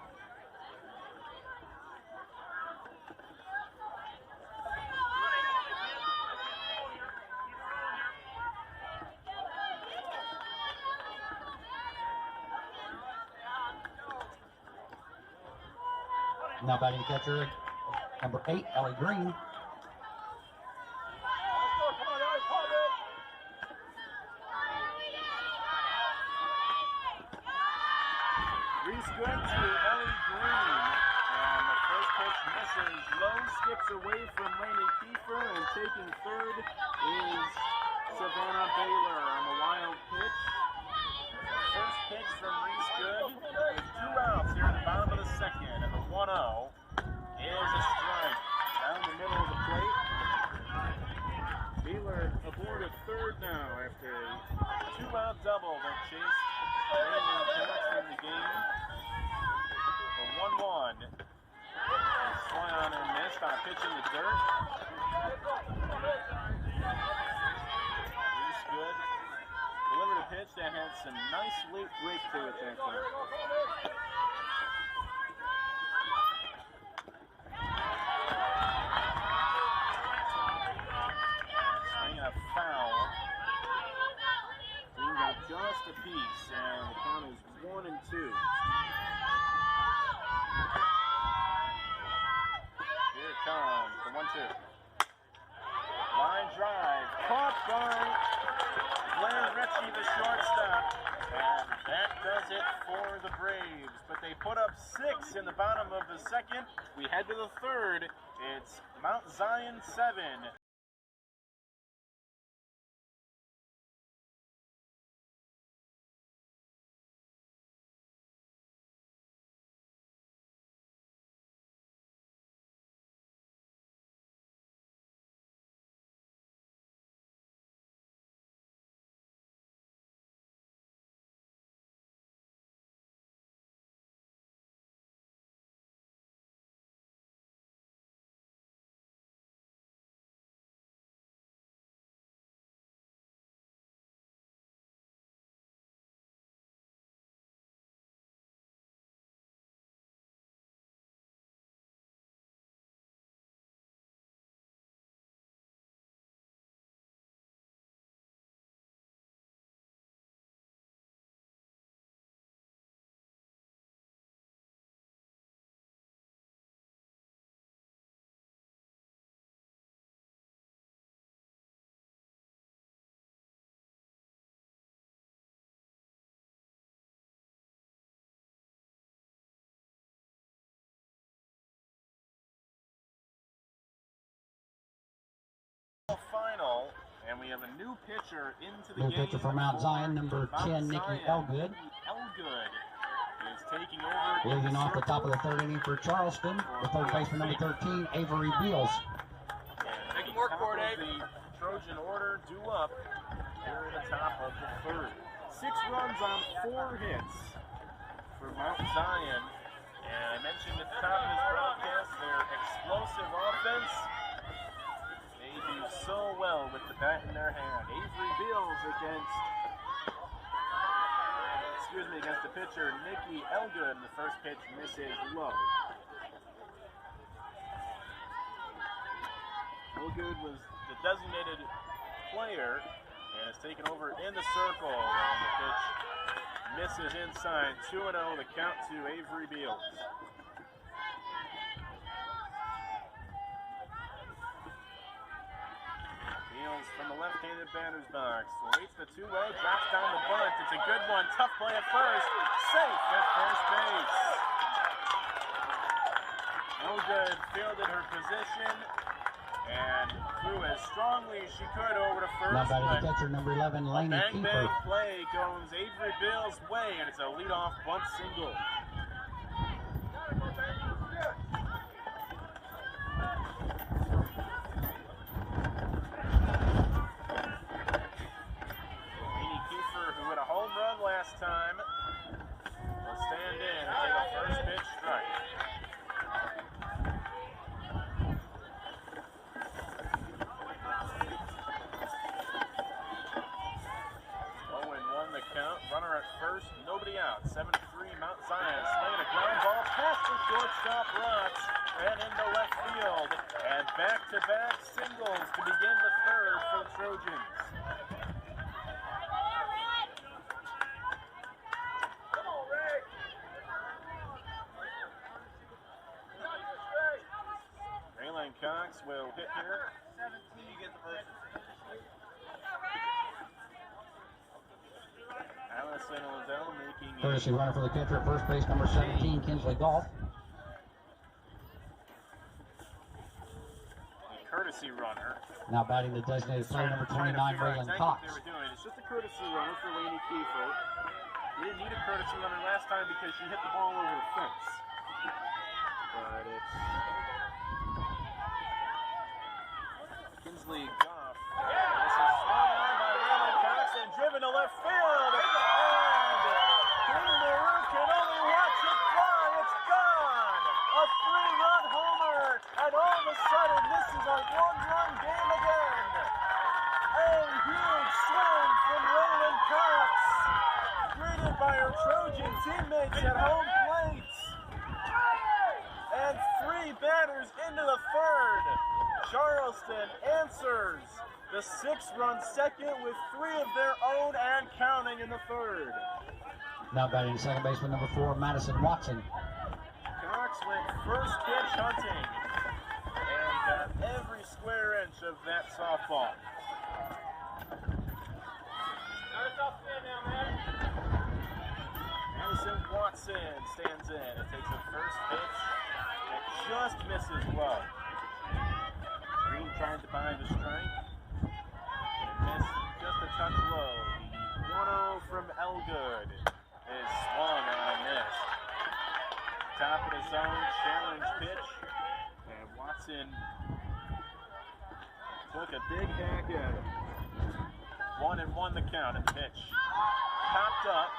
Now batting catcher, number 8, Ellie Green.
Good to Ellie Green, and the first pitch misses. Low skips away from Lainey Kiefer, and taking third is Savannah Baylor on the wild pitch. First pitch from Reese Good with 2 outs here in the bottom of the second, and the 1-0 is a strike down the middle of the plate. Baylor aboard at third now after a 2-out double that chased Raylan Cox in the game. 1-1. Swung on and missed on a pitch in the dirt. Reese Good delivered a pitch that had some nice late break to it that time. Swinging a foul. Green got just a piece, and the count is 1-2. Here it comes, the 1-2. Line drive, caught by Blair Ritchie, the shortstop. And that does it for the Braves. But they put up 6 in the bottom of the second. We head to the third. It's Mount Zion 7, Final, and we have a new pitcher into the
New
game.
pitcher for Mount Zion, number 10, Nikki Elgood.
Elgood is taking over.
Leading off the top of the third inning for Charleston, the third baseman, number 13, Avery Beals.
Make him work for it, Abe.
The Trojan order due up here at the top of the third. 6 runs on 4 hits for Mount Zion. And I mentioned at the top of this broadcast their explosive offense. They do so well with the bat in their hand. Avery Beals against the pitcher Nikki Elgood. The first pitch misses low. Elgood was the designated player and is taken over in the circle. And the pitch misses inside. 2-0 the count to Avery Beals. Beals from the left-handed batter's box. Waits the 2-0, drops down the bunt. It's a good one. Tough play at first. Safe at first base. Elgood fielded her position and threw as strongly as she could over to first.
Now batting the catcher, number 11, Laney
Bang
Kiefer.
bang play goes Avery Beals' way, and it's a leadoff bunt single. Laney Kiefer, who hit a home run last time, will stand in and take a first pitch strike. 0-1 the count. Runner at first, nobody out. 7-3 Mount Zion. Slaying a ground ball past the shortstop Rocks and into left field. And back-to-back singles to begin the third for the Trojans. Raylan Cox will hit here. 17, you get the first. Allison Odell making
Courtesy runner for the catcher at first base, number 17, Kinsley Golf.
courtesy runner.
Now batting the designated player, number 29, Raylan Cox.
What they were doing. It's just a courtesy runner for Laney Kiefer. We didn't need a courtesy runner last time because she hit the ball over the fence. But it's Kinsley Goff. This is swung on by Raylan Cox and driven to left field. And Kangaroo can only watch it fly. It's gone. A 3-run homer. And all of a sudden, this is a 1-run game again. A huge swing from Raylan Cox. Greeted by her Trojan teammates at home plate. And 3 batters into the third. Charleston answers the 6-run second with 3 of their own and counting in the third.
Now batting second baseman, number 4, Madison Watson.
Cox went first pitch hunting and got every square inch of that softball. Madison Watson stands in and takes a first pitch that just misses low. Green trying to buy the strike and missed just a touch low. The 1-0 from Elgood is swung on and missed. Top of the zone, challenge pitch, and Watson took a big hack at him. 1-1 the count at the pitch. Popped up.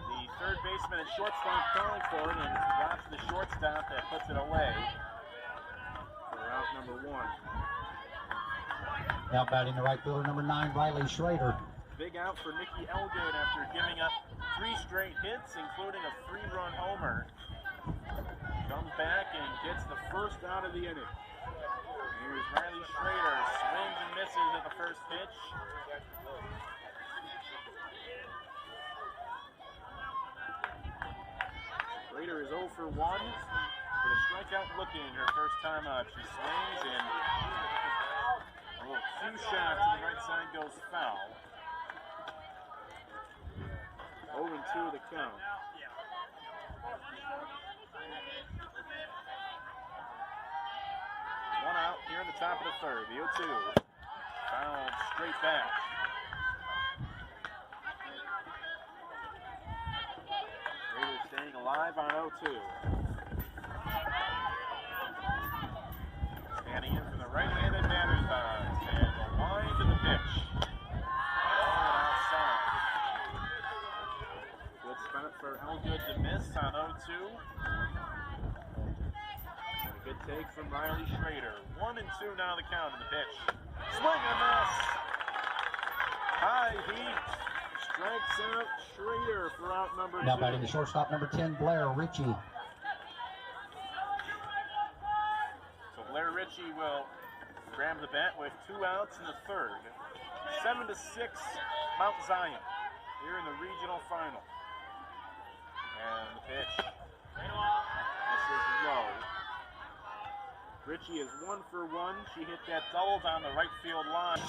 The third baseman and shortstop calling for it, and drops the shortstop that puts it away for out number 1.
Now batting the right fielder, number 9, Riley Schrader.
Big out for Nikki Elgood after giving up 3 straight hits, including a 3-run homer. Comes back and gets the first out of the inning. Here's Riley Schrader, swings and misses at the first pitch. Schrader is 0 for 1 with a strikeout looking her first time up. She swings and a little cue shot to the right side goes foul. 0-2 the count. One out here in the top of the third. The 0-2. Fouled straight back. Raiders staying alive on 0-2. Standing in from the right-handed Vandersons, and the line to the pitch. Outside. Good spot for Elgood to miss on 0-2. Good take from Riley Schrader. 1-2 now the count in the pitch. Swing and miss. High heat. Strikes out Schrader for out number 2.
Now batting the shortstop, number 10, Blair Ritchie.
So Blair Ritchie will grab the bat with 2 outs in the third. 7-6 Mount Zion here in the regional final. And the pitch. This is low. Ritchie is 1 for 1. She hit that double down the right field line.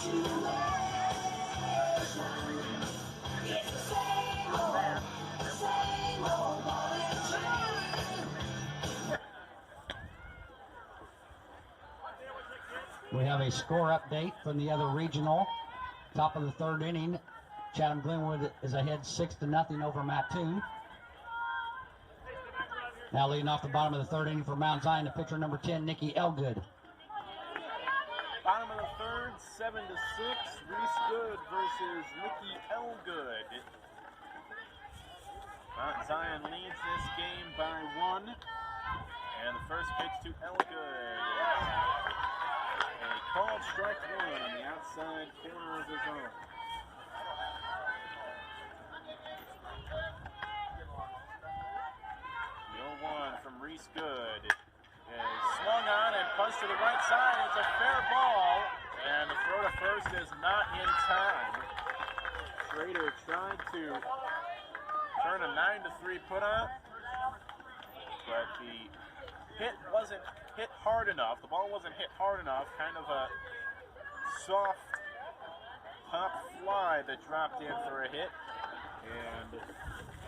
We have a score update from the other regional. Top of the third inning, Chatham Glenwood is ahead 6-0 over Mattoon. Now leading off the bottom of the third inning for Mount Zion, the pitcher number 10, Nikki Elgood.
Bottom of the third, 7-6. Reese Good versus Nikki Elgood. Mount Zion leads this game by 1. And the first pitch to Elgood. A called strike 1 on the outside corner of the zone. The 0-1 from Reese Good is swung on and punched to the right side. It's a fair ball, and the throw to first is not in time. Schrader tried to turn a 9-3 putout, but the hit wasn't hit hard enough. The ball wasn't hit hard enough. Kind of a soft pop fly that dropped in for a hit, and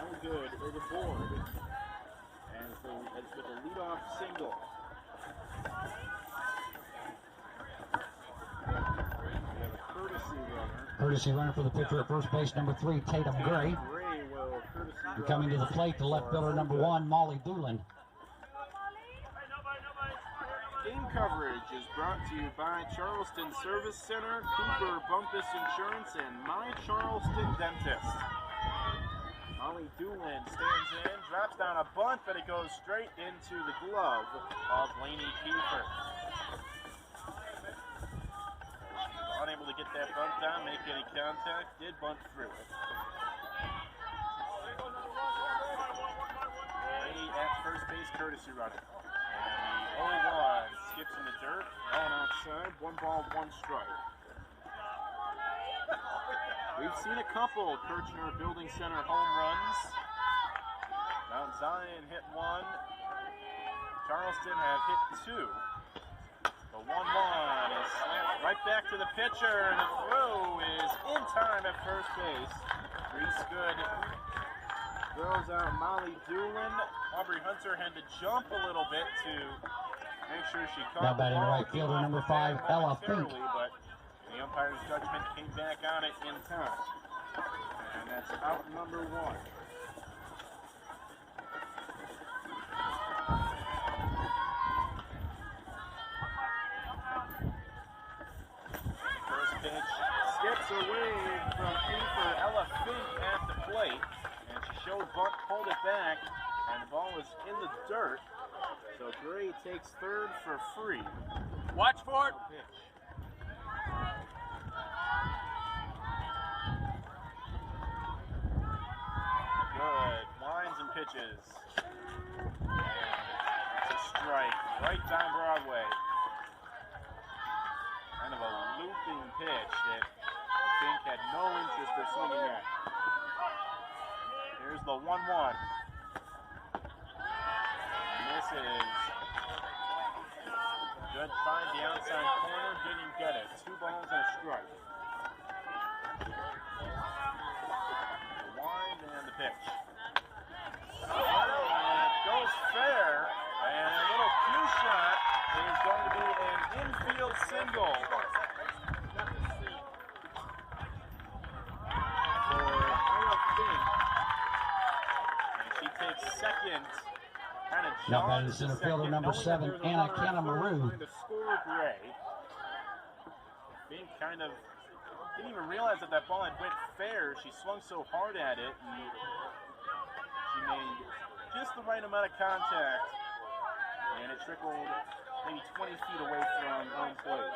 Elgood is aboard as with a leadoff single. We have a courtesy runner
For the pitcher at first base, number 3, Tatum Gray.
Gray will courtesy
And coming to the plate, the left fielder, number 1, Molly Doolin.
Game coverage is brought to you by Charleston Service Center, Cooper Bumpus Insurance, and My Charleston Dentist. Molly Doolin stands in, drops down a bunt, but it goes straight into the glove of Lainey Kiefer. Unable to get that bunt down, make any contact, did bunt through it. Lainey at first base, courtesy runner. And the 0-1 skips in the dirt, on outside, 1 ball, 1 strike. We've seen a couple Kirchner Building Center home runs. Mount Zion hit 1. Charleston have hit 2. The 1-1 is slapped right back to the pitcher, and the throw is in time at first base. Reese Good throws out Molly Doolin. Aubrey Hunter had to jump a little bit to make sure she caught
Now batting
the ball.
right fielder, number 5, Ella Fink.
But the umpire's judgment came back on it in time. And that's out number 1. First pitch skips away from Kiefer. Ella Fink at the plate. And she showed bunt, pulled it back, and the ball was in the dirt. So Gray takes third for free.
Watch for it.
Pitch. Good. Lines and pitches. And it's a strike right down Broadway. Kind of a looping pitch that Fink had no interest in swinging at. Here's the 1-1. This is good. Find the outside corner. Didn't get it. 2 balls and a strike. The wind and the pitch. It goes fair, and a little cue shot is going to be an infield single.
Now batting center fielder number 7, Anna Maru.
To score Gray. Fink kind of didn't even realize that that ball had went fair. She swung so hard at it, and she made just the right amount of contact, and it trickled maybe 20 feet away from home plate.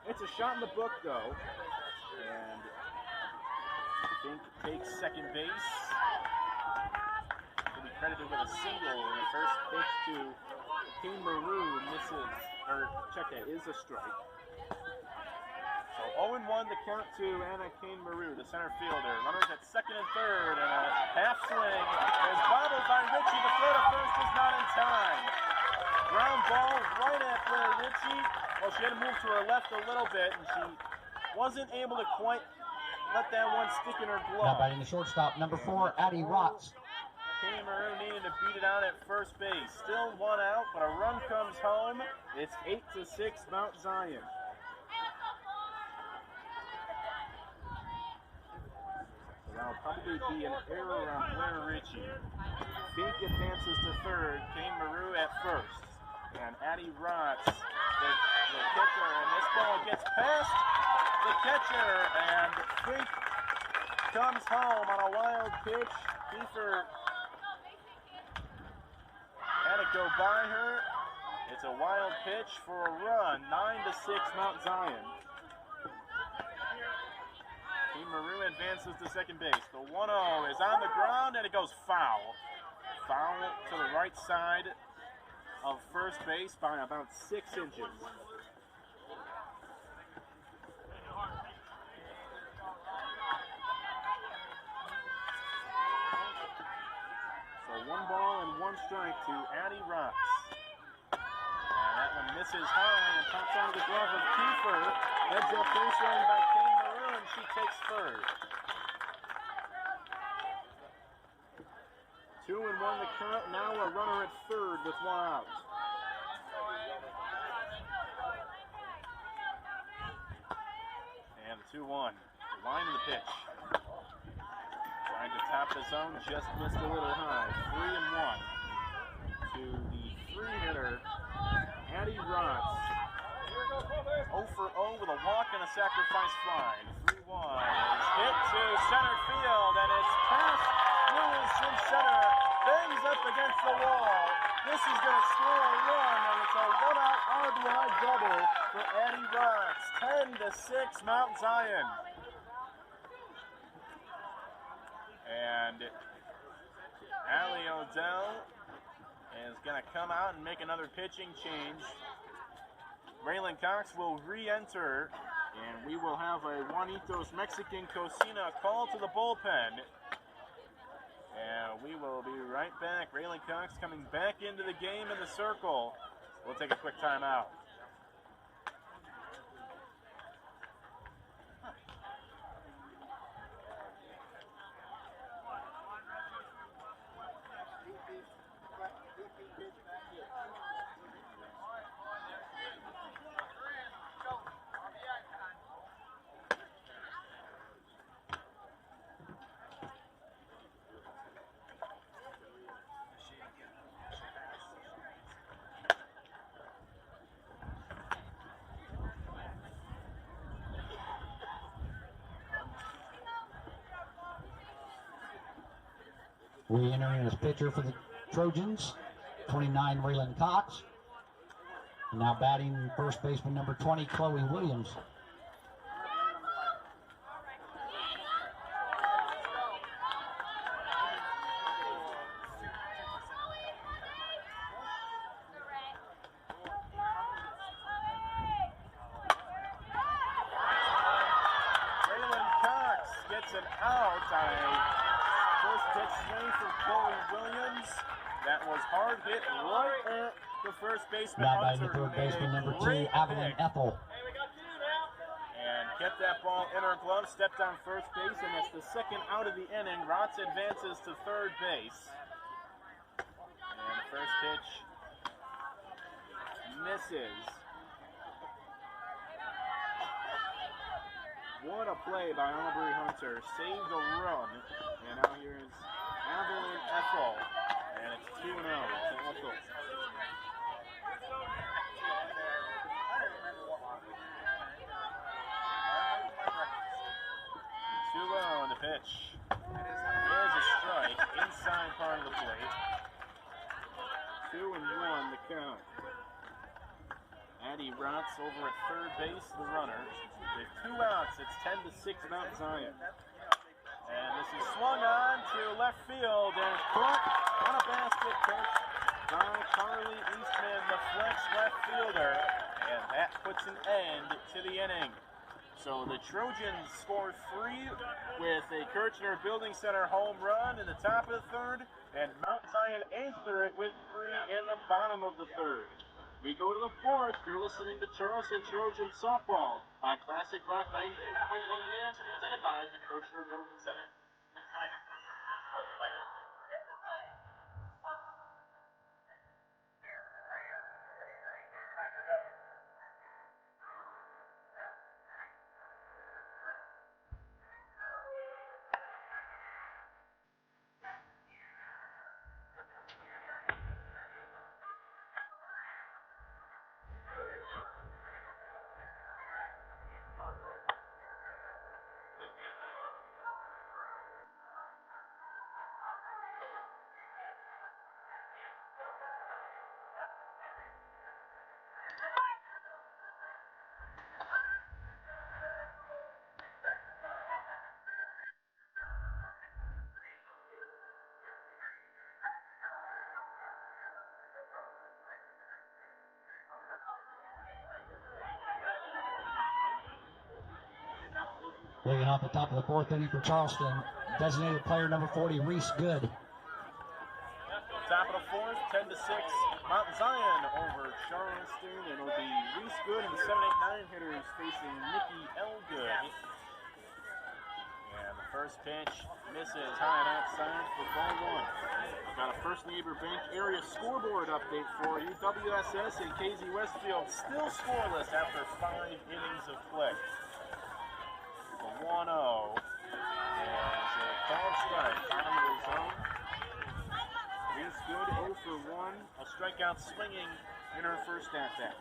It's a shot in the book, though, and Fink takes second base. He'll be credited with a single, and the first pitch to King Maru misses, or check that, is a strike. So 0-1 the count to Anna Kane Maru, the center fielder. Runners at second and third, and a half swing is bobbled by Ritchie. The throw to first is not in time. Ground ball right at Blair Ritchie. Well, she had to move to her left a little bit, and she wasn't able to quite let that one stick in her glove.
Now batting the shortstop, number 4, Addie Rotz.
Kane Maru needed to beat it out at first base. Still one out, but a run comes home. It's 8-6 Mount Zion. That'll probably be an error on Blair Ritchie. Fink advances to third, Kane Maru at first. And Addie Rotz, the catcher, and this ball gets past the catcher, and Fink comes home on a wild pitch. Kiefer had to go by her. It's a wild pitch for a run, 9-6 Mount Zion. Kane Maru advances to second base. The 1-0 is on the ground, and it goes foul. Foul to the right side of first base by about 6 inches. So 1 ball and 1 strike to Addie Rotz. And that one misses high and pops out of the glove of Kiefer. Heads up base run by Kane Maru, and she takes third. 2-1 the count. Now a runner at third with 1 out. And the 2-1. The line of the pitch. Trying to top the zone, just missed a little high. 3-1 to the 3-hitter, Addie Rotz. 0 for 0 with a walk and a sacrifice fly. 3-1 is hit to center field, and it's past Lewis in center. Bangs up against the wall. This is going to score a run, and it's a 1-out RBI double for Addie Rotz. 10-6 Mount Zion. And Allie Odell is going to come out and make another pitching change. Raylan Cox will re-enter, and we will have a Juanitos Mexican Cocina call to the bullpen. And we will be right back. Raylan Cox coming back into the game in the circle. We'll take a quick timeout.
Re-entering as pitcher for the Trojans, 29, Raylan Cox. And now batting first baseman number 20, Chloe Williams.
Raylan Cox gets an out on a first pitch swing from Chloe Williams. That was hard hit right at the first baseman.
Now batting the third baseman number 2, Evelyn Ethel.
And kept that ball in her glove, stepped on first base, and that's the second out of the inning. Rotz advances to third base. And the first pitch misses. What a play by Aubrey Hunter. Saved a run. And now here's Evelyn Ethel. And it's 2-0 to Ethel. 2-0 on the pitch. There's a strike inside part of the plate. 2-1 the count. Addie Rotz over at third base, the runner. With 2 outs, it's 10-6 Mount Zion. And this is swung on to left field and caught on a basket catch by Carly Eastman, the flex left fielder. And that puts an end to the inning. So the Trojans score 3 with a Kirchner Building Center home run in the top of the third, and Mount Zion answer it with 3 in the bottom of the third. We go to the fourth. You're listening to Charleston Trojans softball on Classic Rock 98.1 AM, presented by the Kirchner Building Center.
Leading off the top of the fourth inning for Charleston, designated player number 40, Reese Good.
Top of the fourth, 10-6, Mount Zion over Charleston. It'll be Reese Good and the 7-8-9 hitters facing Nikki Elgood. And the first pitch misses high and outside for ball 1. Got a First Neighbor Bank area scoreboard update for you. WSS and KZ Westfield still scoreless after 5 innings of play. 1-0 as a called strike on the zone. Reese Good 0 for 1, a strikeout swinging in her first at bat.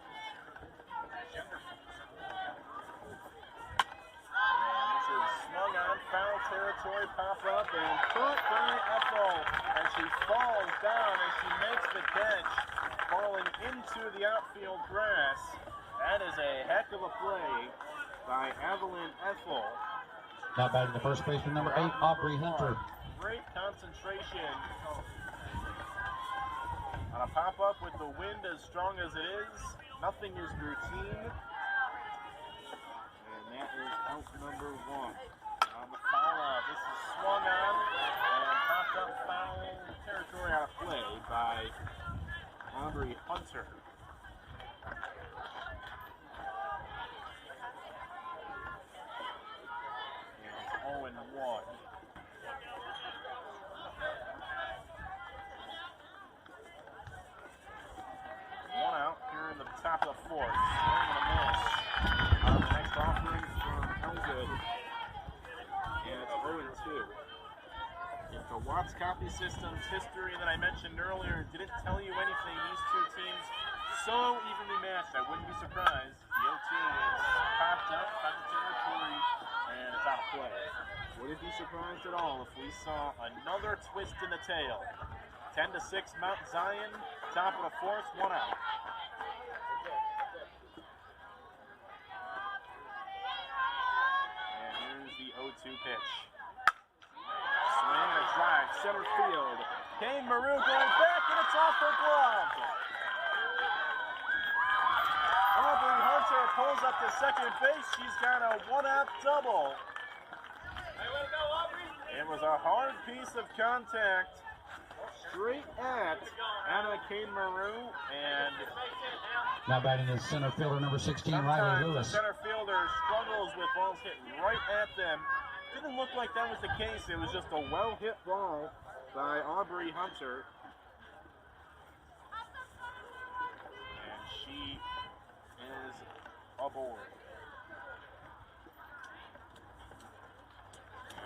And this is swung on, foul territory, pop up, and caught by Ethel. And she falls down as she makes the catch, falling into the outfield grass. That is a heck of a play by Evelyn Ethel.
Now batting the first baseman, number 8, Aubrey Hunter.
Great concentration on a pop-up with the wind as strong as it is. Nothing is routine. And that is out number 1. On the foul out, this is swung on and popped up foul territory out of play by Aubrey Hunter. 0-1. 1 out here in the top of the fourth. Swing and a miss on the next offering from Elgood. And it's 0-2. If the Watts Copy Systems history that I mentioned earlier didn't tell you anything, these two teams so evenly matched, I wouldn't be surprised. The 0-2 is popped up, foul territory, and it's out of play. Wouldn't be surprised at all if we saw another twist in the tail. 10-6 Mount Zion, top of the fourth, 1 out. And here's the 0-2 pitch. Swing and a drive, center field. Kane Maru going back, and it's off her glove. Aubrey Hunter pulls up to second base. She's got a 1-out double. It was a hard piece of contact straight at Anna Kane Maru, and
now batting is center fielder number 16, Riley Lewis.
The center fielder struggles with balls hit right at them. Didn't look like that was the case. It was just a well-hit ball by Aubrey Hunter. And she is aboard.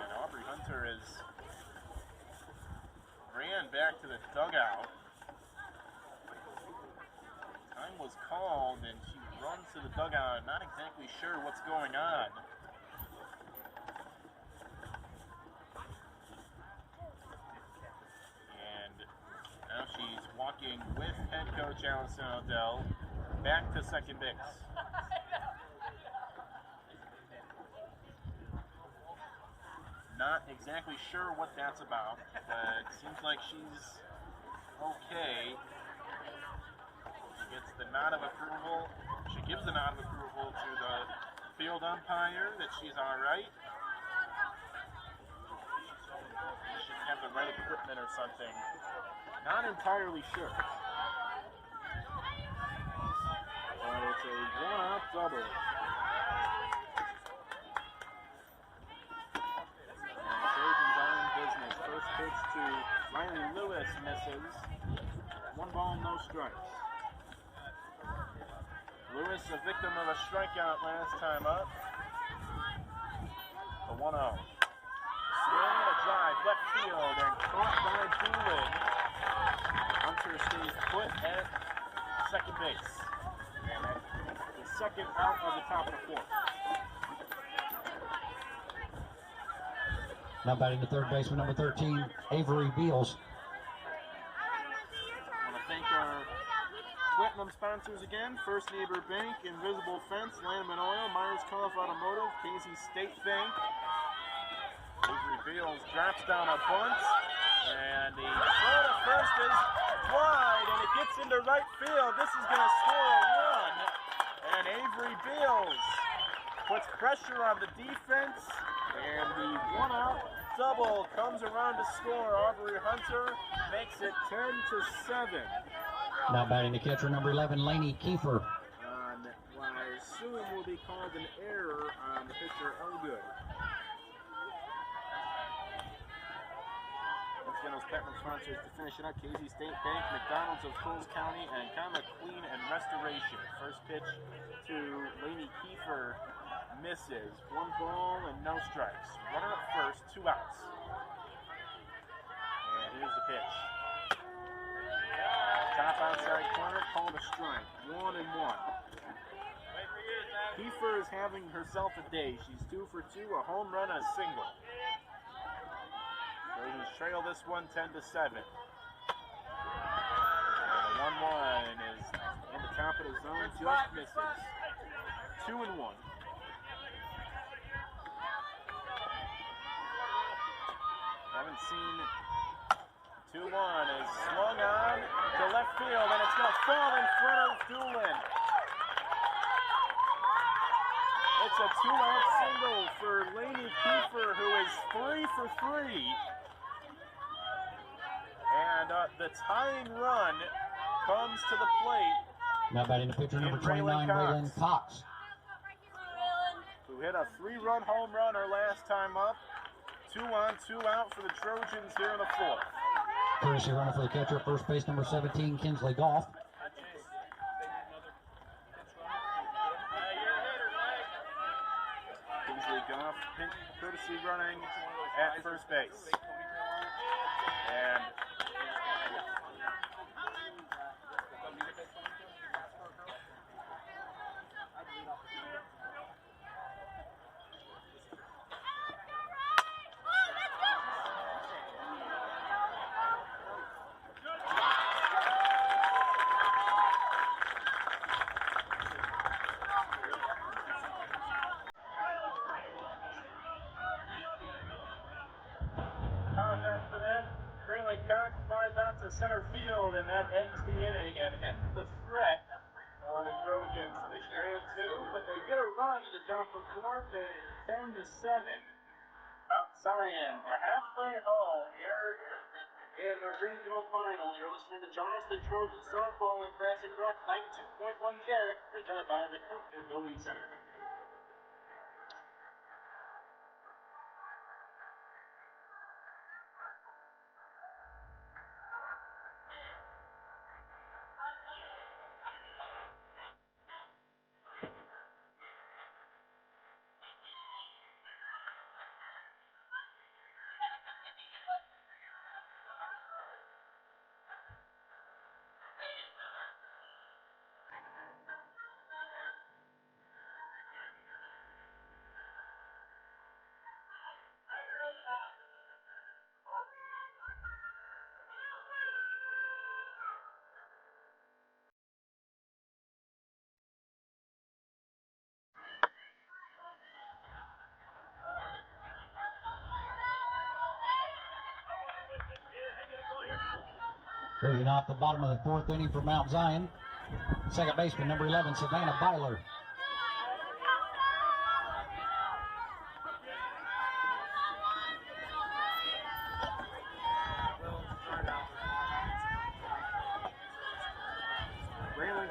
And Aubrey Hunter is back to the dugout. Time was called, and she runs to the dugout, not exactly sure what's going on. And now she's walking with head coach Allison Odell back to second base. Not exactly sure what that's about, but it seems like she's okay. She gets the nod of approval. She gives the nod of approval to the field umpire that she's all right. She should have the right equipment or something. Not entirely sure. But it's a one-out double. First pitch to Riley Lewis misses. 1 ball, no strikes. Lewis, a victim of a strikeout last time up. The 1-0. Swing and a drive, left field, and caught by Doolin. Hunter stays put at second base. And that's the second out of the top of the fourth.
Now batting the third baseman, number 13, Avery Beals.
I want to thank our platinum sponsors again: First Neighbor Bank, Invisible Fence, Landman Oil, Myers Cuff Automotive, Casey State Bank. Avery Beals drops down a bunt, and the throw to first is wide, and it gets into right field. This is going to score a run, and Avery Beals puts pressure on the defense. And the 1-out double comes around to score. Aubrey Hunter makes it 10-7.
Now batting the catcher, number 11, Lainey Kiefer.
On what I assume will be called an error on the pitcher, Elgood. Once again, those platinum sponsors to finish it up: Casey State Bank, McDonald's of Coles County, and Comet Clean and Restoration. First pitch to Lainey Kiefer. Misses. 1 ball and no strikes. Runner up first, 2 outs. And here's the pitch. Top outside corner, called a strike. 1-1. Kiefer is having herself a day. She's 2 for 2, a home run, a single. Trojans trail this one 10-7. And the 1-1 is in the top of the zone, just misses. 2-1. Haven't seen 2-1 is swung on to left field, and it's going to fall in front of Doolin. It's a 2-out single for Lainey Kiefer, who is 3 for 3. And the tying run comes to the plate.
Now batting the pitcher, number 29, Raylan Cox.
Who hit a 3-run home runner last time up. 2 on, 2 out for the Trojans here in the fourth.
Courtesy runner for the catcher, first base, number 17, Kinsley Goff.
Kinsley Goff, courtesy running at first base. And center field, and that ends the inning and ends the threat on the Trojans. They trail 2, but they get a run to the top of the fourth, and 10-7. Mount Zion, we're halfway home here in the regional final. You're listening to Charleston Trojans softball in Classic Rock 92.1 KARE, presented by the Building Center.
Leading off the bottom of the fourth inning for Mount Zion, second baseman number 11, Savannah Byler.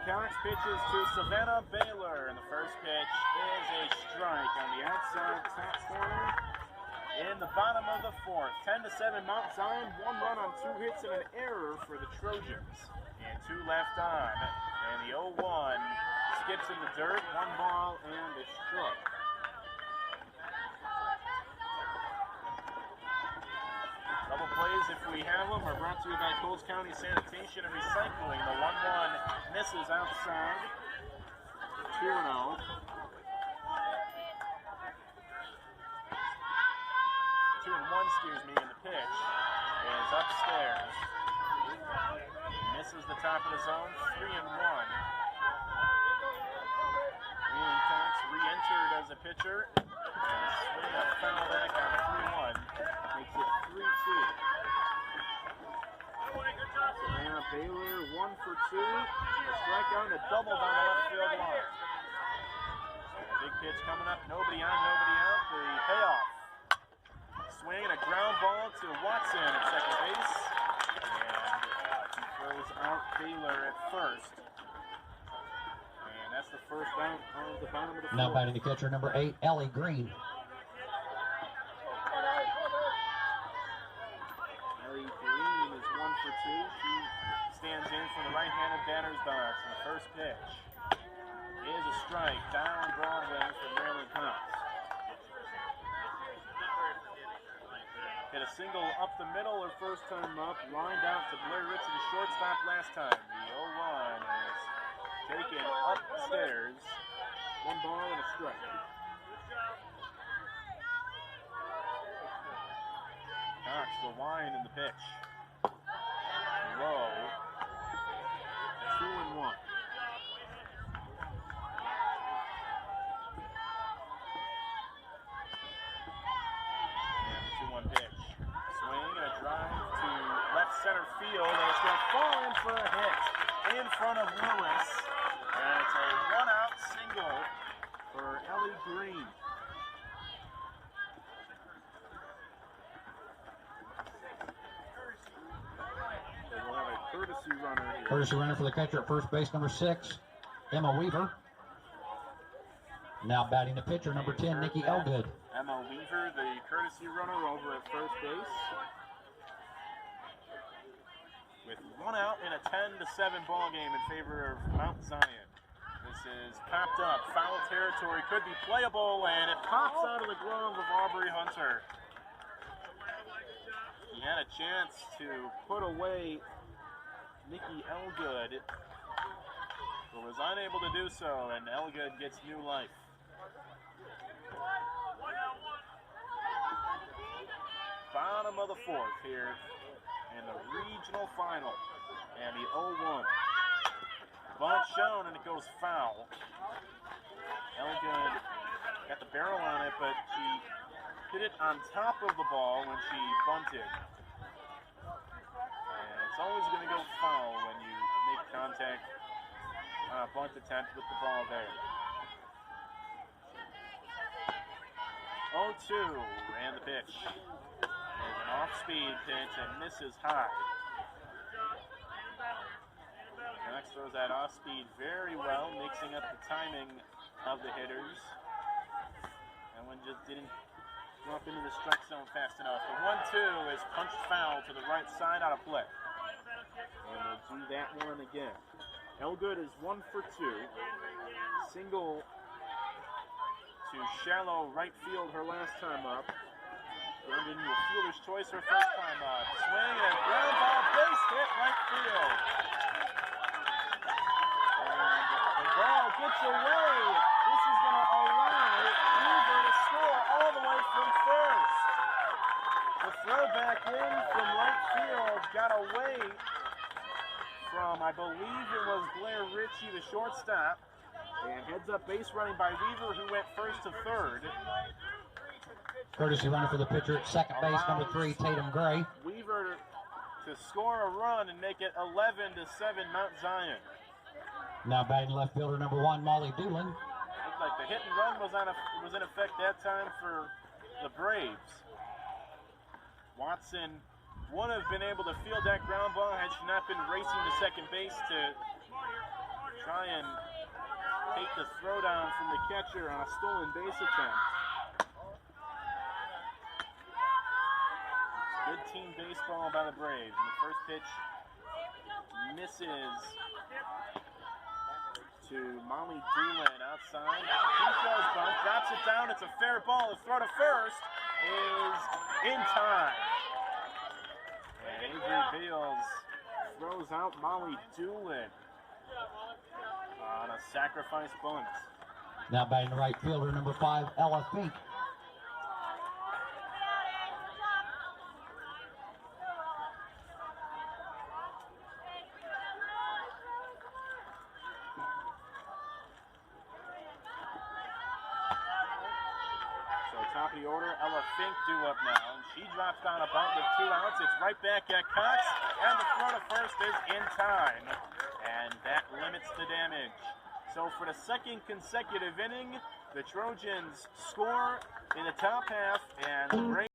Cox pitches to Savannah Baylor, and the first pitch is a strike on the outside top corner in the bottom of the fourth. 10-7 Mount Zion, 1 run on 2 hits and an error for the Trojans. And 2 left on, and the 0-1 skips in the dirt, 1 ball and a strike. Double plays, if we have them, are brought to you by Coles County Sanitation and Recycling. The 1-1 misses outside. 2-0. 2-1, excuse me, and the pitch is upstairs. Misses the top of the zone. 3-1. Wheeling Cox re-entered as a pitcher. And a swing of foul back on 3-1. Makes it 3-2. Savannah Baylor 1 for 2. A strikeout and a double down the left field line. Big pitch coming up. Nobody on, nobody out. The payoff. Swing and a ground ball to Watson at second base. And he throws out Baylor at first. And that's the first out of the bottom of the
Now
fourth.
batting the catcher number 8, Ellie Green.
Ellie Green is 1 for 2. She stands in for the right-handed batter's box. And the first pitch is a strike down Broadway for Maryland Cox. Hit a single up the middle her first time up. Lined out to Blair Ritchie, the shortstop last time. The 0-1 is taken upstairs. 1 ball and a strike. Cox, the line in the pitch. Low. 2-1. And the 2-1 pitch. Swing and a drive to left center field, and it's going to fall in for a hit in front of Lewis. And it's a 1-out single for Ellie Green. They will have a courtesy runner here.
Courtesy runner for the catcher at first base, number 6, Emma Weaver. Now batting the pitcher, number 10, Nikki Elgood.
Emma Weaver, the courtesy runner over at first base. With 1 out in a 10-7 ball game in favor of Mount Zion. This is popped up, foul territory, could be playable, and it pops out of the glove of Aubrey Hunter. He had a chance to put away Nikki Elgood, but was unable to do so, and Elgood gets new life. Bottom of the fourth here in the regional final, and the 0-1. Bunt shown, and it goes foul. Elgood got the barrel on it, but she hit it on top of the ball when she bunted. And it's always going to go foul when you make contact on a bunt attempt with the ball there. 0-2, and the pitch. There's an off-speed pitch and misses high. Cox throws that off-speed very well, mixing up the timing of the hitters. That one just didn't drop into the strike zone fast enough. The 1-2 is punched foul to the right side out of play. And we'll do that one again. Elgood is 1 for 2. Single to shallow right field her last time up. Turned into a fielder's choice her first time up. Swing and a ground ball, base hit right field. And the ball gets away. This is going to allow Weaver to score all the way from first. The throw back in from right field got away from, I believe it was Blair Ritchie, the shortstop. And heads up base running by Weaver, who went first to third.
Courtesy runner for the pitcher at second base, number 3, Tatum Gray.
Weaver to to score a run and make it 11-7 Mount Zion.
Now batting left fielder number 1, Molly Doolin.
Looked like the hit and run was in effect that time for the Braves. Watson would have been able to field that ground ball had she not been racing to second base to try and take the throwdown from the catcher on a stolen base attempt. Good team baseball by the Braves. And the first pitch misses to Molly Doolin outside. He throws bunt, drops it down. It's a fair ball. The throw to first is in time. And Avery Bales throws out Molly Doolin on a sacrifice bunt.
Now batting right fielder number 5, Ella Fink.
Top of the order, Ella Fink due up now, and she drops down a bunt with 2 outs. It's right back at Cox, and the throw to first is in time, and that limits the damage. So for the second consecutive inning, the Trojans score in the top half, and the Braves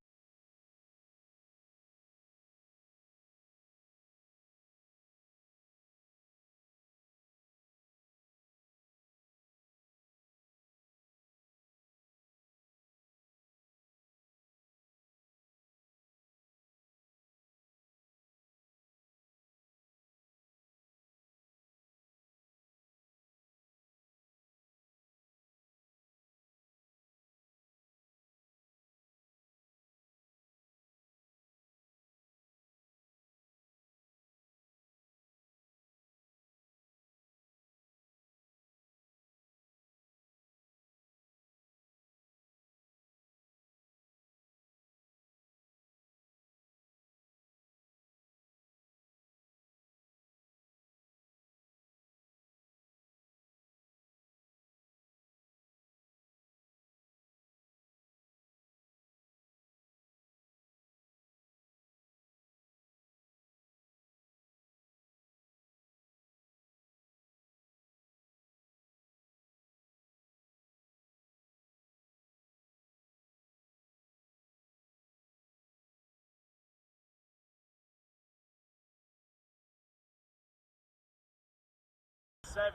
7,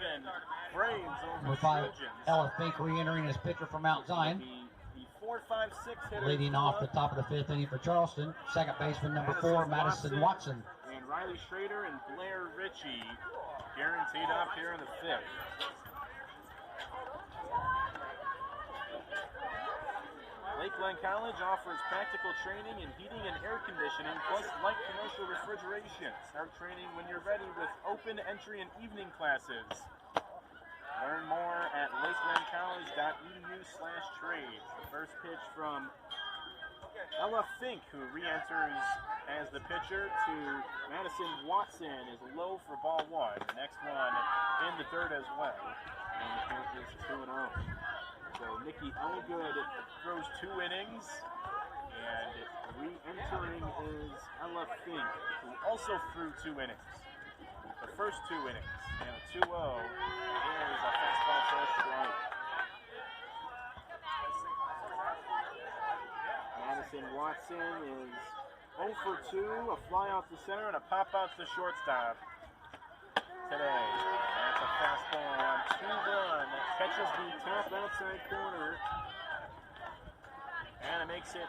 Braves over
Number 5,
Trojans.
Ella Fink re-entering as pitcher for Mount Zion.
The 4-5-6 hitter.
Leading off the top of the 5th inning for Charleston, second baseman number 4, Madison Watson.
And Riley Schrader and Blair Ritchie guaranteed up here in the 5th. Lakeland College offers practical training in heating and air conditioning, plus light commercial refrigeration. Start training when you're ready with open entry and evening classes. Learn more at lakelandcollege.edu/trades. The first pitch from Ella Fink, who re-enters as the pitcher, to Madison Watson, is low for ball 1. The next one in the dirt as well. And the count is 2-0. So Nikki Elgood throws 2 innings, and re-entering is Ella Fink, who also threw 2 innings. The first 2 innings, and a 2-0 is a fastball for a strike. Madison Watson is 0 for 2, a fly out to center and a pop out to shortstop today. That's a fastball on 2-1 that catches the top outside corner, and it makes it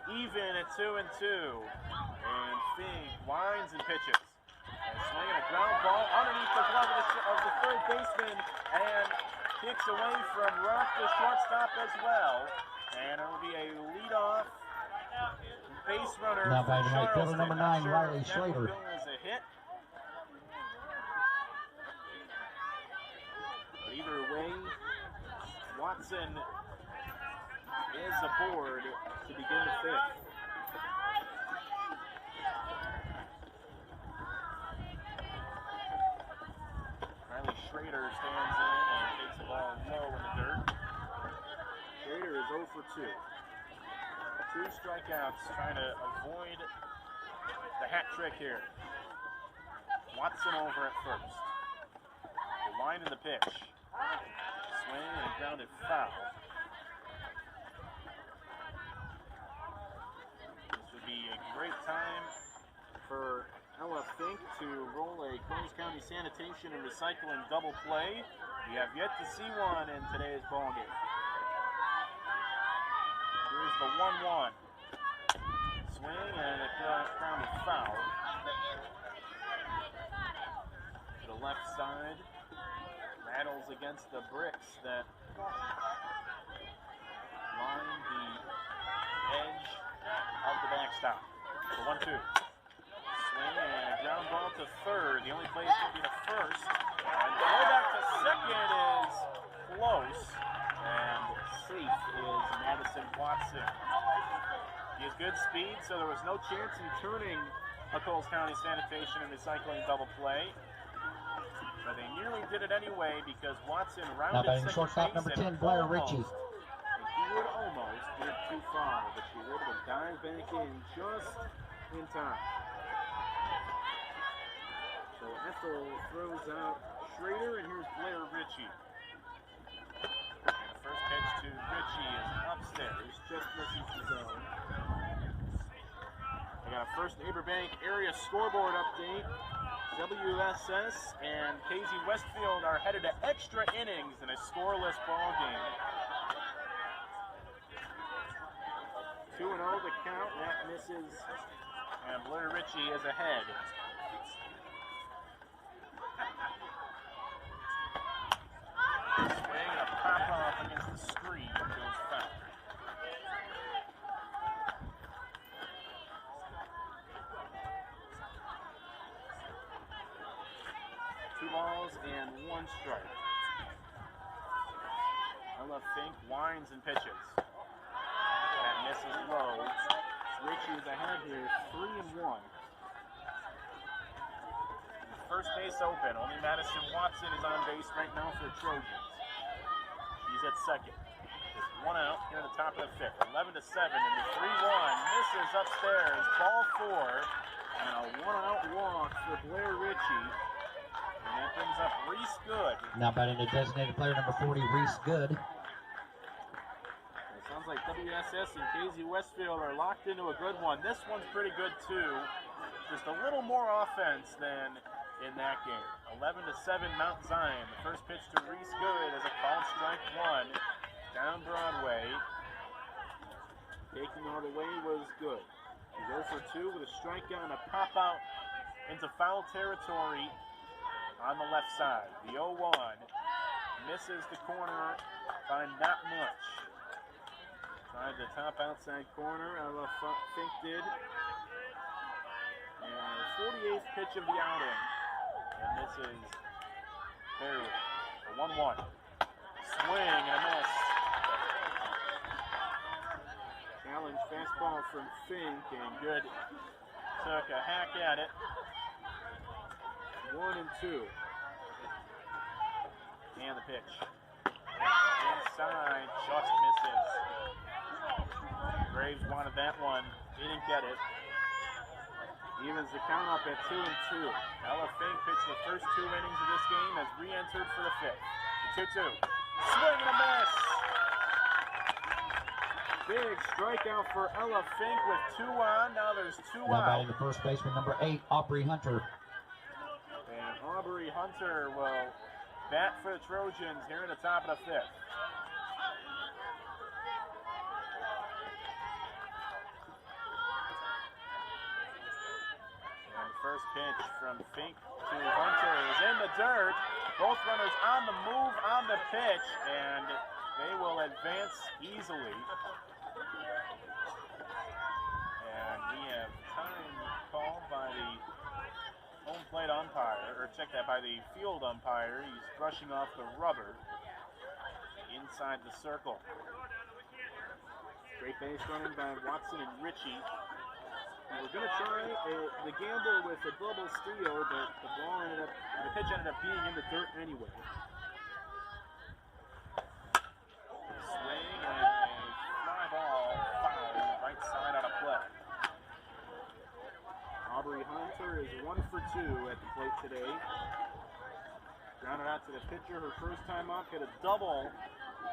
even at 2-2. And Fink winds and pitches, and swinging a ground ball underneath the glove of the third baseman, and kicks away from Rock, the shortstop, as well. And it'll be a leadoff base runner.
Now by the right fielder number 9,
sure
Riley Schrader.
Is a hit. But either way, Watson is aboard to begin the 5th. Riley Schrader stands in and takes the ball low in the dirt. Schrader is 0 for 2. 2 strikeouts, trying to avoid the hat trick here. Watson over at first. The line in the pitch. Swing and a grounded foul. This would be a great time for Ella Fink to roll a Combs County Sanitation and Recycling double play. We have yet to see one in today's ballgame. Here's the 1-1. Swing and a grounded foul. To the left side. Rattles against the bricks that line the edge of the backstop. The 1-2. Swing and a ground ball to third. The only play is going to be to first. And throw back to second is close. And safe is Madison Watson. He has good speed, so there was no chance in turning a Coles County Sanitation and Recycling double play. But they nearly did it anyway because Watson rounded second
shortstop number 10, Blair Ritchie.
He would almost get too far, but she was able to dive back in just in time. So Ethel throws out Schrader, and here's Blair Ritchie. And the first pitch to Ritchie is upstairs, just misses the zone. We got a first Neighbor Bank area scoreboard update. WSS and KZ Westfield are headed to extra innings in a scoreless ball game. 2-0 the count, that misses, and Blair Ritchie is ahead. Swing and a pop off against the screen goes foul. Two balls and one strike. Ella Fink winds and pitches. That misses low. Ritchie is ahead here, 3-1. First base open. Only Madison Watson is on base right now for the Trojans. She's at second. Just one out here at the top of the fifth. 11-7 and the 3-1 misses upstairs. Ball four and a one-out walk for Blair Ritchie. And that brings up Reese Good.
Now batting the designated player number 40, Reese Good.
It sounds like WSS and KZ Westfield are locked into a good one. This one's pretty good too. Just a little more offense than in that game. 11-7 Mount Zion. The first pitch to Reese Good as a called strike one. Down Broadway. Taking all the way was Good. He goes for two with a strikeout and a pop out into foul territory on the left side. The 0-1 misses the corner by not much. Tried the top outside corner. Ella Fink did. And 48th pitch of the outing. And this is barely a 1-1. Swing and a miss. Challenge fastball from Fink, and Good took a hack at it. 1-2. And the pitch. Inside, just misses. Graves wanted that one. Didn't get it. Evens the count up at 2-2. Ella Fink pitched the first 2 innings of this game, has re-entered for the fifth. The 2-2. Swing and a miss. Big strikeout for Ella Fink with 2 on. Now there's 2
now
out.
batting the first baseman number 8, Aubrey Hunter.
And Aubrey Hunter will bat for the Trojans here at the top of the fifth. First pitch from Fink to Hunter is in the dirt. Both runners on the move on the pitch, and they will advance easily. And we have time called by the home plate umpire, or check that, by the field umpire. He's brushing off the rubber inside the circle. Great base running by Watson and Ritchie. And we're going to try the gamble with a double steal, but the pitch ended up being in the dirt anyway. Swing and a fly ball foul right side out of play. Aubrey 2 at the plate today. Grounded out to the pitcher, her first time up, hit a double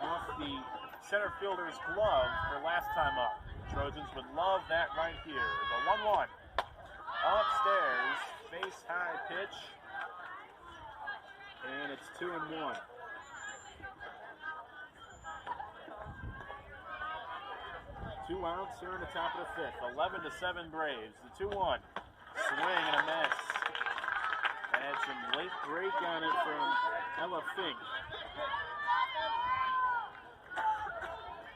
off the center fielder's glove her last time up. Trojans would love that right here. The 1-1. Upstairs, face high pitch. And it's 2-1. Two outs here in the top of the fifth. 11-7 Braves. The 2-1. Swing and a miss. Had some late break on it from Ella Fink.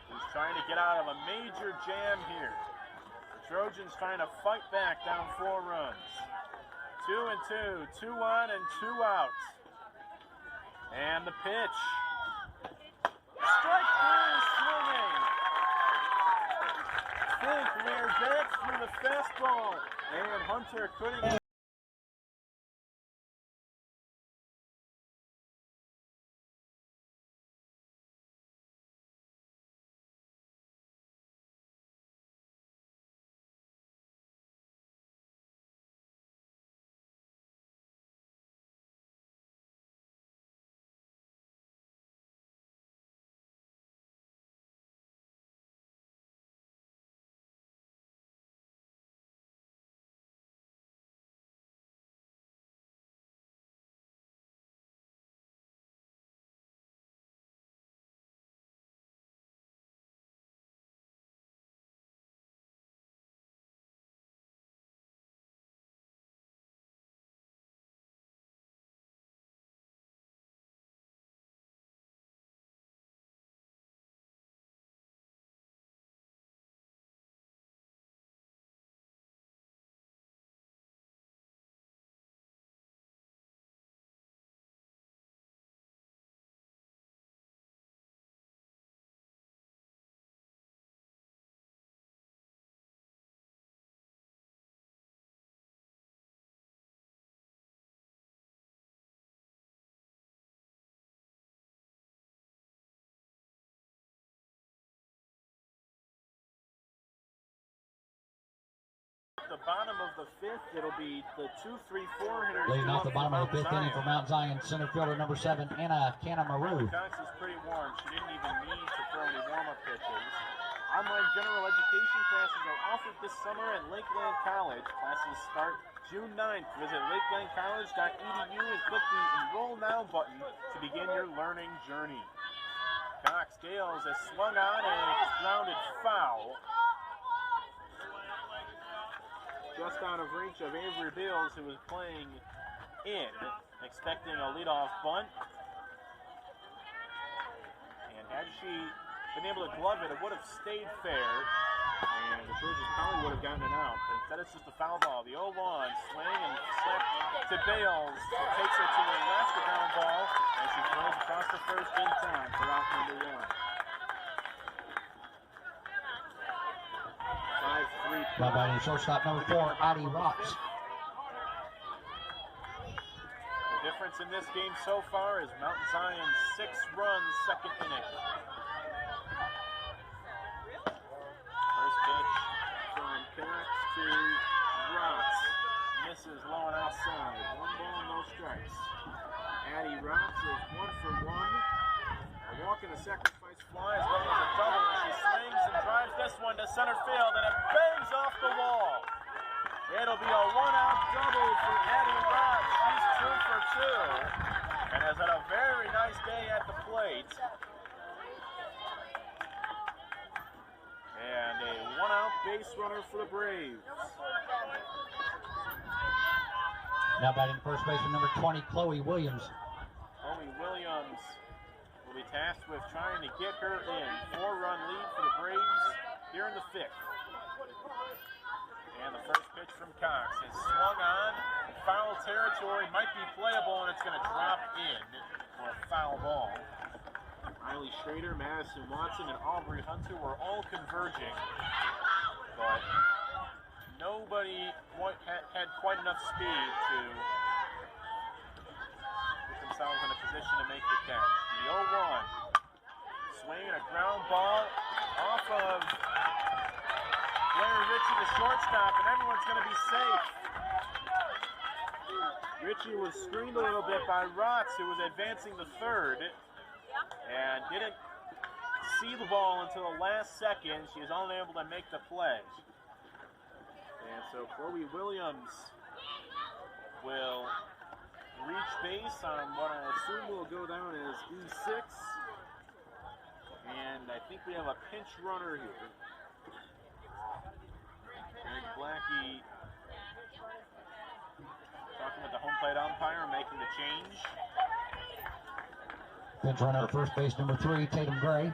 He's trying to get out of a major jam here. The Trojans trying to fight back down 4 runs. 2-2. 2 on and 2 out. And the pitch. Strike 3, swinging. Fink reared back through the fastball. And Hunter couldn't get the bottom of the fifth. It'll be the 2-3-4 hitters.
Leading off the bottom of the fifth inning for Mount Zion, center fielder number 7, Anna Canamaru.
Cox is pretty warm. She didn't even need to throw any warm-up pitches. Online general education classes are offered this summer at Lakeland College. Classes start June 9th. Visit lakelandcollege.edu and click the Enroll Now button to begin your learning journey. Cox Gales has swung on and it's grounded foul. Just out of reach of Avery Bills, who was playing in, expecting a leadoff bunt. And had she been able to glove it, it would have stayed fair. And the Trojans probably would have gotten it out. But instead, it's just a foul ball. The 0-1 swing and slip to Bales. It takes her to the left, the ground ball, and she throws across the first in time for out number 1. 5-3.
By batting shortstop number 4, Addie Rocks.
The difference in this game so far is Mount Zion's 6 runs, second inning. First pitch from Cox to Rocks. Misses low and outside. 1 ball, no strikes. Addie Rocks is 1 for 1. A walk and a sacrifice fly as well as a double. She swings and drives this one to center field, and it bangs off the wall. It'll be a 1-out double for Addie Rocks. She's 2 for 2 and has had a very nice day at the plate. And a 1-out base runner for the Braves.
Now batting first baseman number 20, Chloe Williams.
Chloe Williams will be tasked with trying to get her in. 4-run lead for the Braves here in the 5th. And the first pitch from Cox is swung on. Foul territory, might be playable, and it's going to drop in for a foul ball. Riley Schrader, Madison Watson, and Aubrey Hunter were all converging, but nobody had quite enough speed to put themselves in a position to make the catch. The 0-1. Swing and a ground ball off of Larry Ritchie, the shortstop, and everyone's going to be safe. Richie was screened a little bit by Rotz, who was advancing the third, and didn't see the ball until the last second. She is unable to make the play. And so Chloe Williams will reach base on what I assume will go down as E6. And I think we have a pinch runner here. Greg Blackie talking with the home plate umpire, making the change.
Pinch runner at first base, number 3, Tatum Gray.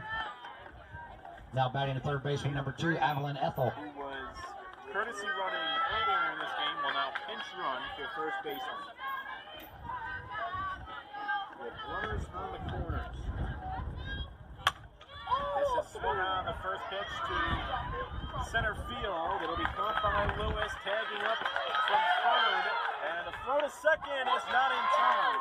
Now batting at third baseman, number 2, Evelyn Ethel.
Who was courtesy running earlier in this game, will now pinch run for first baseman. With runners on the corners. This is swung on the first pitch to center field. It'll be caught by Lewis, tagging up from third. And the throw to second is not in time.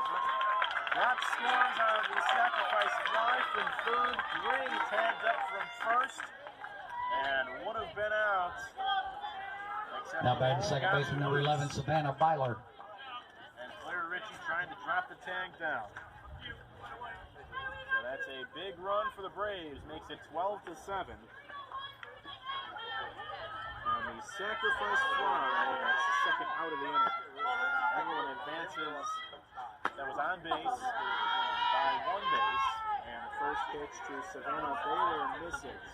That scores on the sacrifice fly from third. Gray tagged up from first and would have been out.
Now batting second baseman, number 11, Savannah Byler.
And Claire Ritchie trying to drop the tag down. So that's a big run for the Braves, makes it 12-7. On the sacrifice fly, that's the second out of the inning. Everyone advances. That was on base by one base, and the first pitch to Savannah Baylor misses.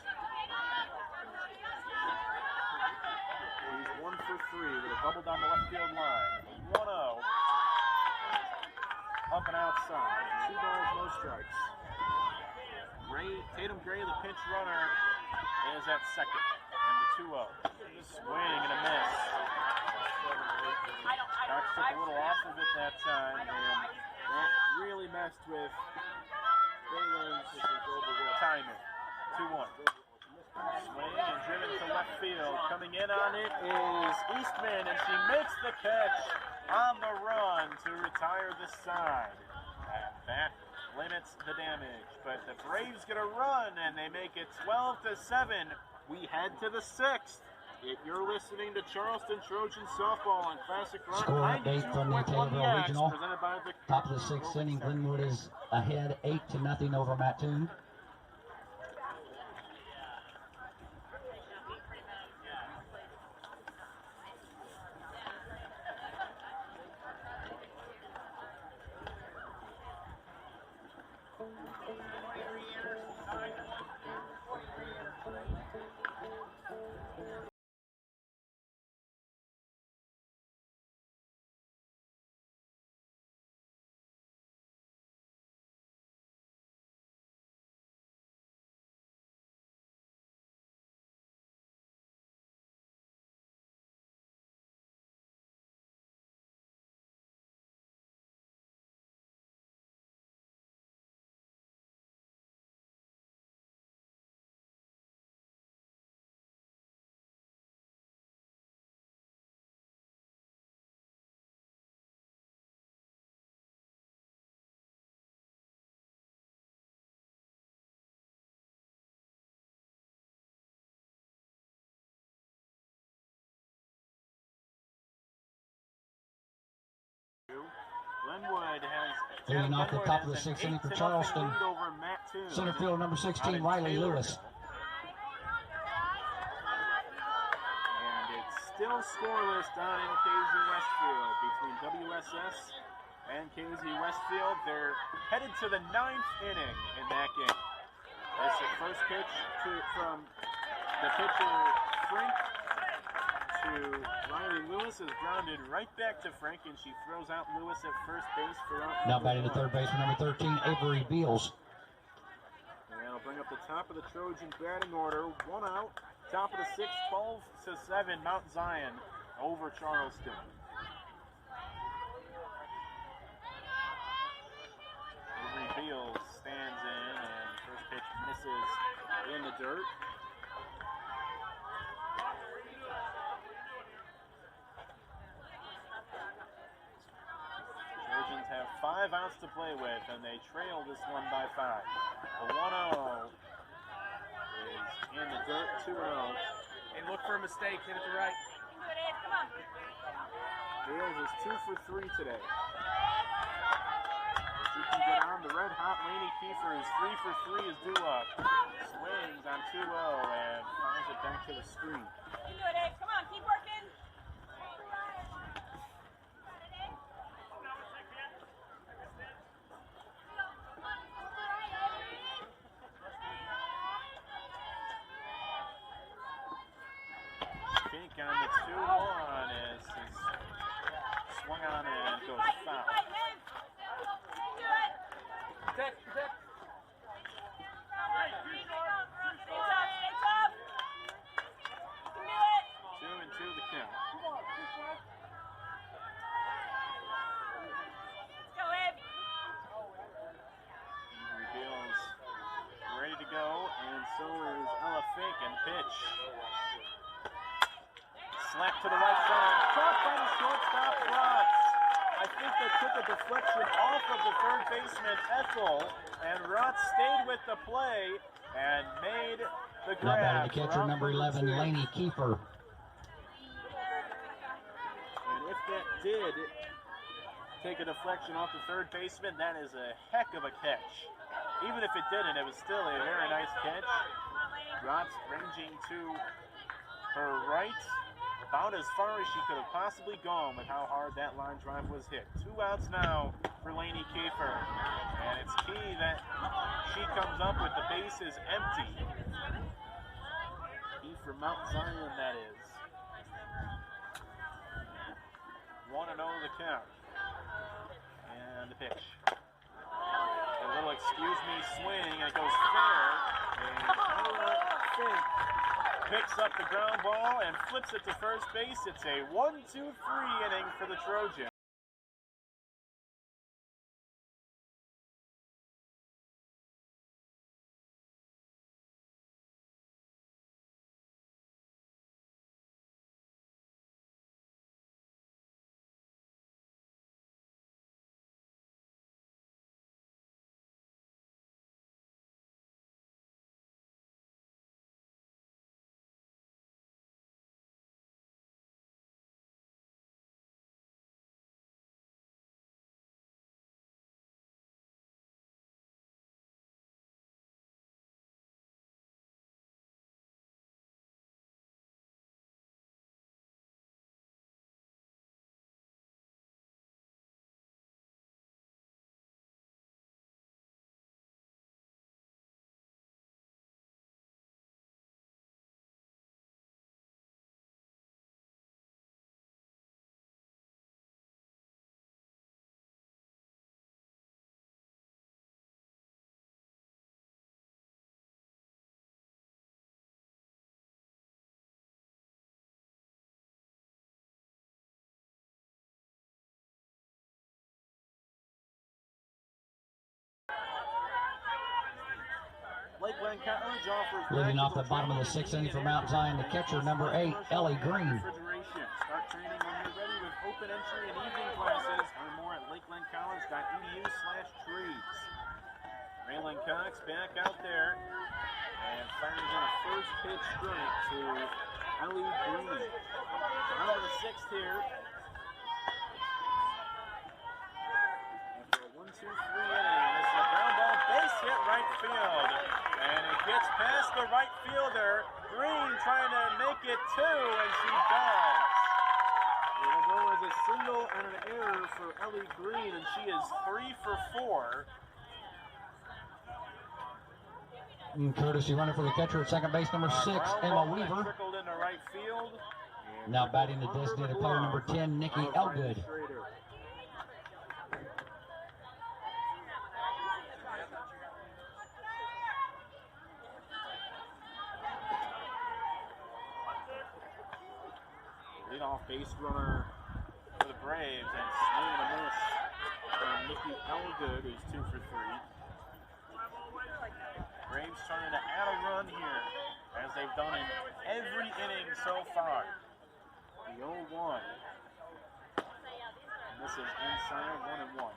He's 1 for 3 with a double down the left field line. 1-0. Up and outside. 2 balls, no strikes. Tatum Gray, the pinch runner, is at second. And the 2-0. Swing and a miss. Cox took a little off of it that time, and that really messed with Baylor's timing. 2-1. Swing and driven to left field. Coming in on it is Eastman, and she makes the catch on the run to retire the side. And that limits the damage. But the Braves get a run, and they make it 12-7. We head to the 6th. You're listening to Charleston Trojans softball on Classic Rock.
Score update from the Taylorville Regional.
Presented by the
Top of the 6th inning, Glenwood is ahead 8-0 over Mattoon.
Glenwood has
Leading off the top of the 6th inning for Charleston.
Over Mattoon.
Center fielder number 16, Riley Lewis.
And it's still scoreless down in KZ Westfield between WSS and KZ Westfield. They're headed to the 9th inning in that game. That's the first pitch from the pitcher Frank to Riley Lewis is grounded right back to Frank, and she throws out Lewis at first base for out.
Now batting to third baseman number 13, Avery Beals.
And that'll bring up the top of the Trojan batting order. 1 out. Top of the 6th, 12-7, Mount Zion over Charleston. Avery Beals stands in, and first pitch misses in the dirt. Trojans have 5 outs to play with, and they trail this one by 5. The 1-0 is in the dirt, 2-0.
And look for a mistake, hit it to right.
Bales is 2 for 3 today. If he can get on the red hot, Laney Kiefer is 3 for 3 as Dula swings on 2-0 and finds it back to the screen.
You can do it, Abe. Come on, keep working.
Fink on the 2-1 as he's swung on and goes foul.
Protect, protect.
Two and two the count. Avery Bales ready to go, and so is Ella Fink, and pitch. Slap to the right side, caught by the shortstop Rotz. I think they took a deflection off of the third baseman Ethel, and Rotz stayed with the play and made the grab.
Now batting the catcher, number 11, Laney Kiefer.
And if that did take a deflection off the third baseman, that is a heck of a catch. Even if it didn't, it was still a very nice catch. Rotz ranging to her right, about as far as she could have possibly gone with how hard that line drive was hit. 2 outs now for Laney Kiefer, and it's key that she comes up with the bases empty. Key for Mount Zion, that is. 1-0 the count. And the pitch. A little excuse me swing, and it goes fair. And Ella Fink picks up the ground ball and flips it to first base. It's a 1-2-3 inning for the Trojans. Lakeland College offers
Leading off the bottom of the 6th inning for Mount Zion, the catcher, number 8, Ellie Green.
Start training when you're ready with open entry and evening classes. Learn more at lakelandcollege.edu/trades. Raylan Cox back out there and fires in a first pitch strike to Ellie Green. Out of the 6th here. After a 1-2-3 inning, this is a ground ball base hit right field. And it gets past the right fielder. Green trying to make it 2, and she does. It'll go as a single and an error for Ellie Green, and she is 3 for 4.
And courtesy runner for the catcher at second base, number 6, Emma Weaver.
Trickled into right field.
Now batting the designated player, number 10, Nikki Elgood.
Leadoff base runner for the Braves, and swing and a miss from Nikki Elgood, who's 2 for 3. Braves trying to add a run here, as they've done in every inning so far. The 0-1. And this is inside 1-1.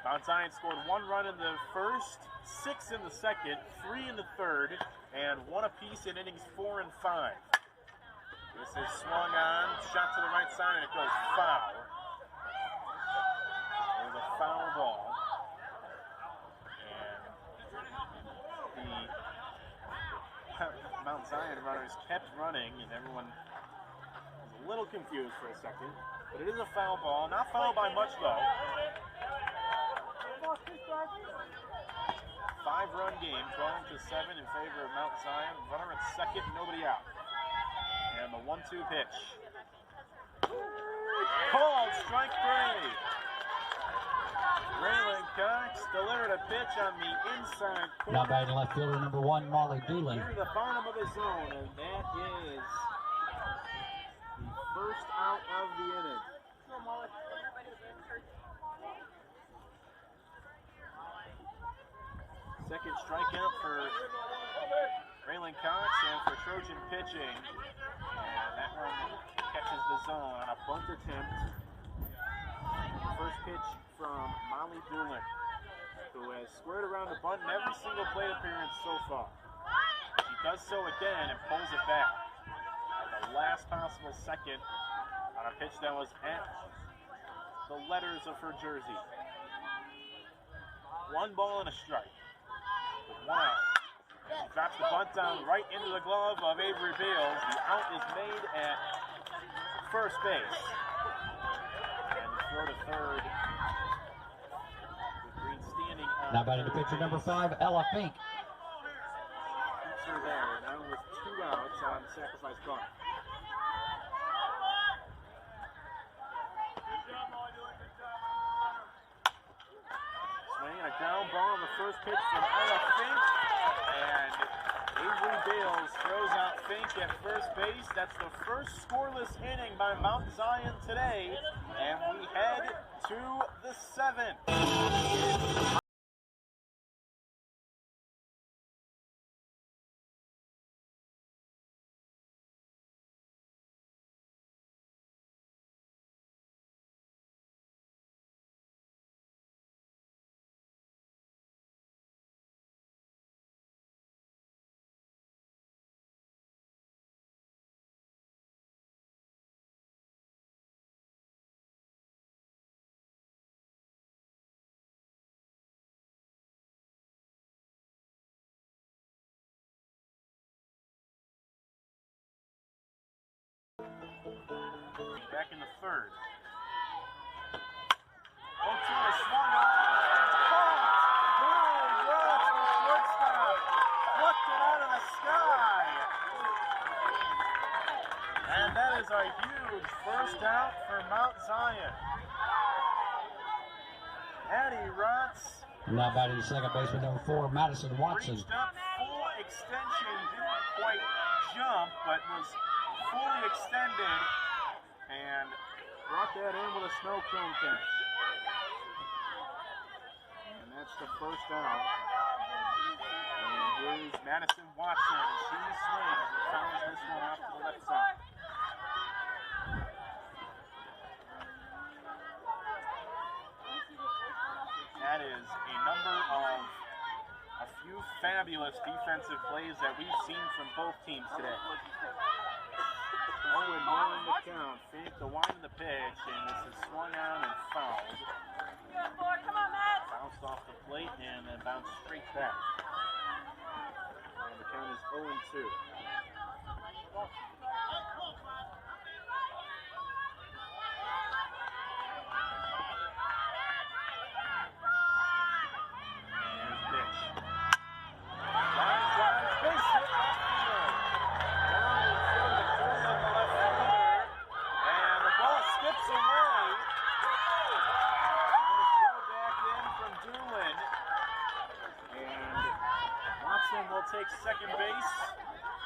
Mount Zion scored 1 run in the first, 6 in the second, 3 in the third, and 1 apiece in innings 4 and 5. This is swung on, shot to the right side, and it goes foul. It was a foul ball. And the Mount Zion runners kept running, and everyone was a little confused for a second. But it is a foul ball. Not fouled by much, though. 5-run game, 12-7 in favor of Mount Zion. Runner at second, nobody out. And the 1-2 pitch. Called strike 3. Raylan Cox delivered a pitch on the inside corner.
Now batting left fielder number 1, Molly Doolin.
Near the bottom of the zone, and that is the first out of the inning. Second strikeout for Raylan Cox and for Trojan pitching. And that one catches the zone on a bunt attempt. First pitch from Molly Doolin, who has squared around the bunt in every single plate appearance so far. She does so again and pulls it back at the last possible second on a pitch that was at the letters of her jersey. 1 ball and a strike. With 1 out. She drops the bunt down right into the glove of Avery Beals. The out is made at first base. And the throw to third. With Green standing on.
Now batting to pitcher number 5, Ella Fink.
Keeps her there, now with 2 outs on the sacrifice bunt. Swinging a ground ball on the first pitch from Ella Fink, and Avery Bales throws out Fink at first base. That's the first scoreless inning by Mount Zion today, and we head to the 7th. Back in the 3rd. 0-2 is swung on and caught. Boom! Runs the shortstop. Plucked it out of the sky. And that is a huge first out for Mount Zion. Addie Rotz.
Now batting second baseman number 4, Madison Watson.
Reached up full extension. Didn't quite jump, but was fully extended. And brought that in with a snow cone catch. And that's the first out. And here's Madison Watson. She swings and fouls this one off to the left side. That is a number of a few fabulous defensive plays that we've seen from both teams today. 0-1 in the count. Fink the wind of the pitch, and this is swung on and fouled.
Come on, Matt.
Bounced off the plate and then bounced straight back. And the count is 0-2. Here's the pitch. Line drive, base hit left field. Down in front of the corner of the left fielder, and the ball skips away. On the throw back in from Doolin, and Watson will take second base.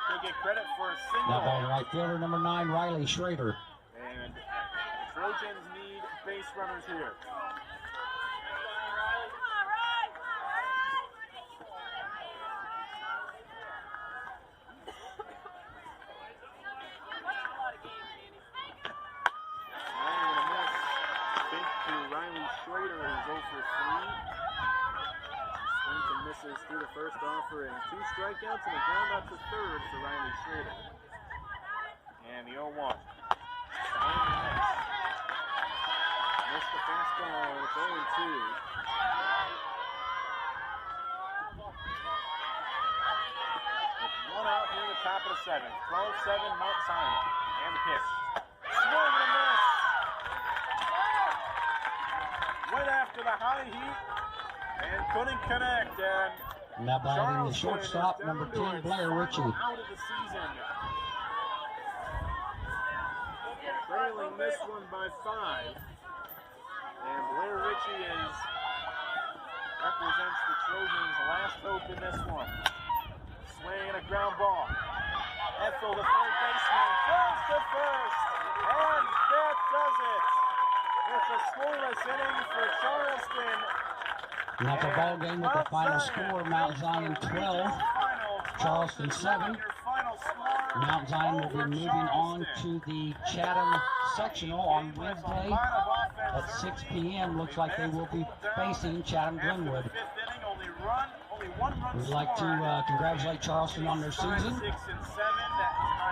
He'll get credit for a single.
Now batting right fielder number 9, Riley Schrader.
And the Trojans need base runners here. Schrader, who's 0 for 3. Swings and misses through the first offering. 2 strikeouts and a ground out to third for Riley Schrader. And And the 0-1. Missed the fastball. It's 0-2. With one out here in the top of the 7th. 12-7 Mount Zion. And the pitch. Swung and a miss. Went after the high heat and couldn't connect. And
Now batting the
Charleston
shortstop,
is
number
down to
10,
its
Blair Ritchie.
final out of the season. Trailing this one by 5. And Blair Ritchie represents the Trojans' last hope in this one. Swing and a ground ball. Ethel, the third baseman, goes to first. And that does it. It's a scoreless inning for Charleston.
Now the ball game with the final score, Mount Zion 12, Charleston 7. Mount Zion will be moving on to the Chatham sectional on Wednesday at 6 p.m. Looks like they will be facing Chatham Glenwood. We'd like to congratulate Charleston on their season.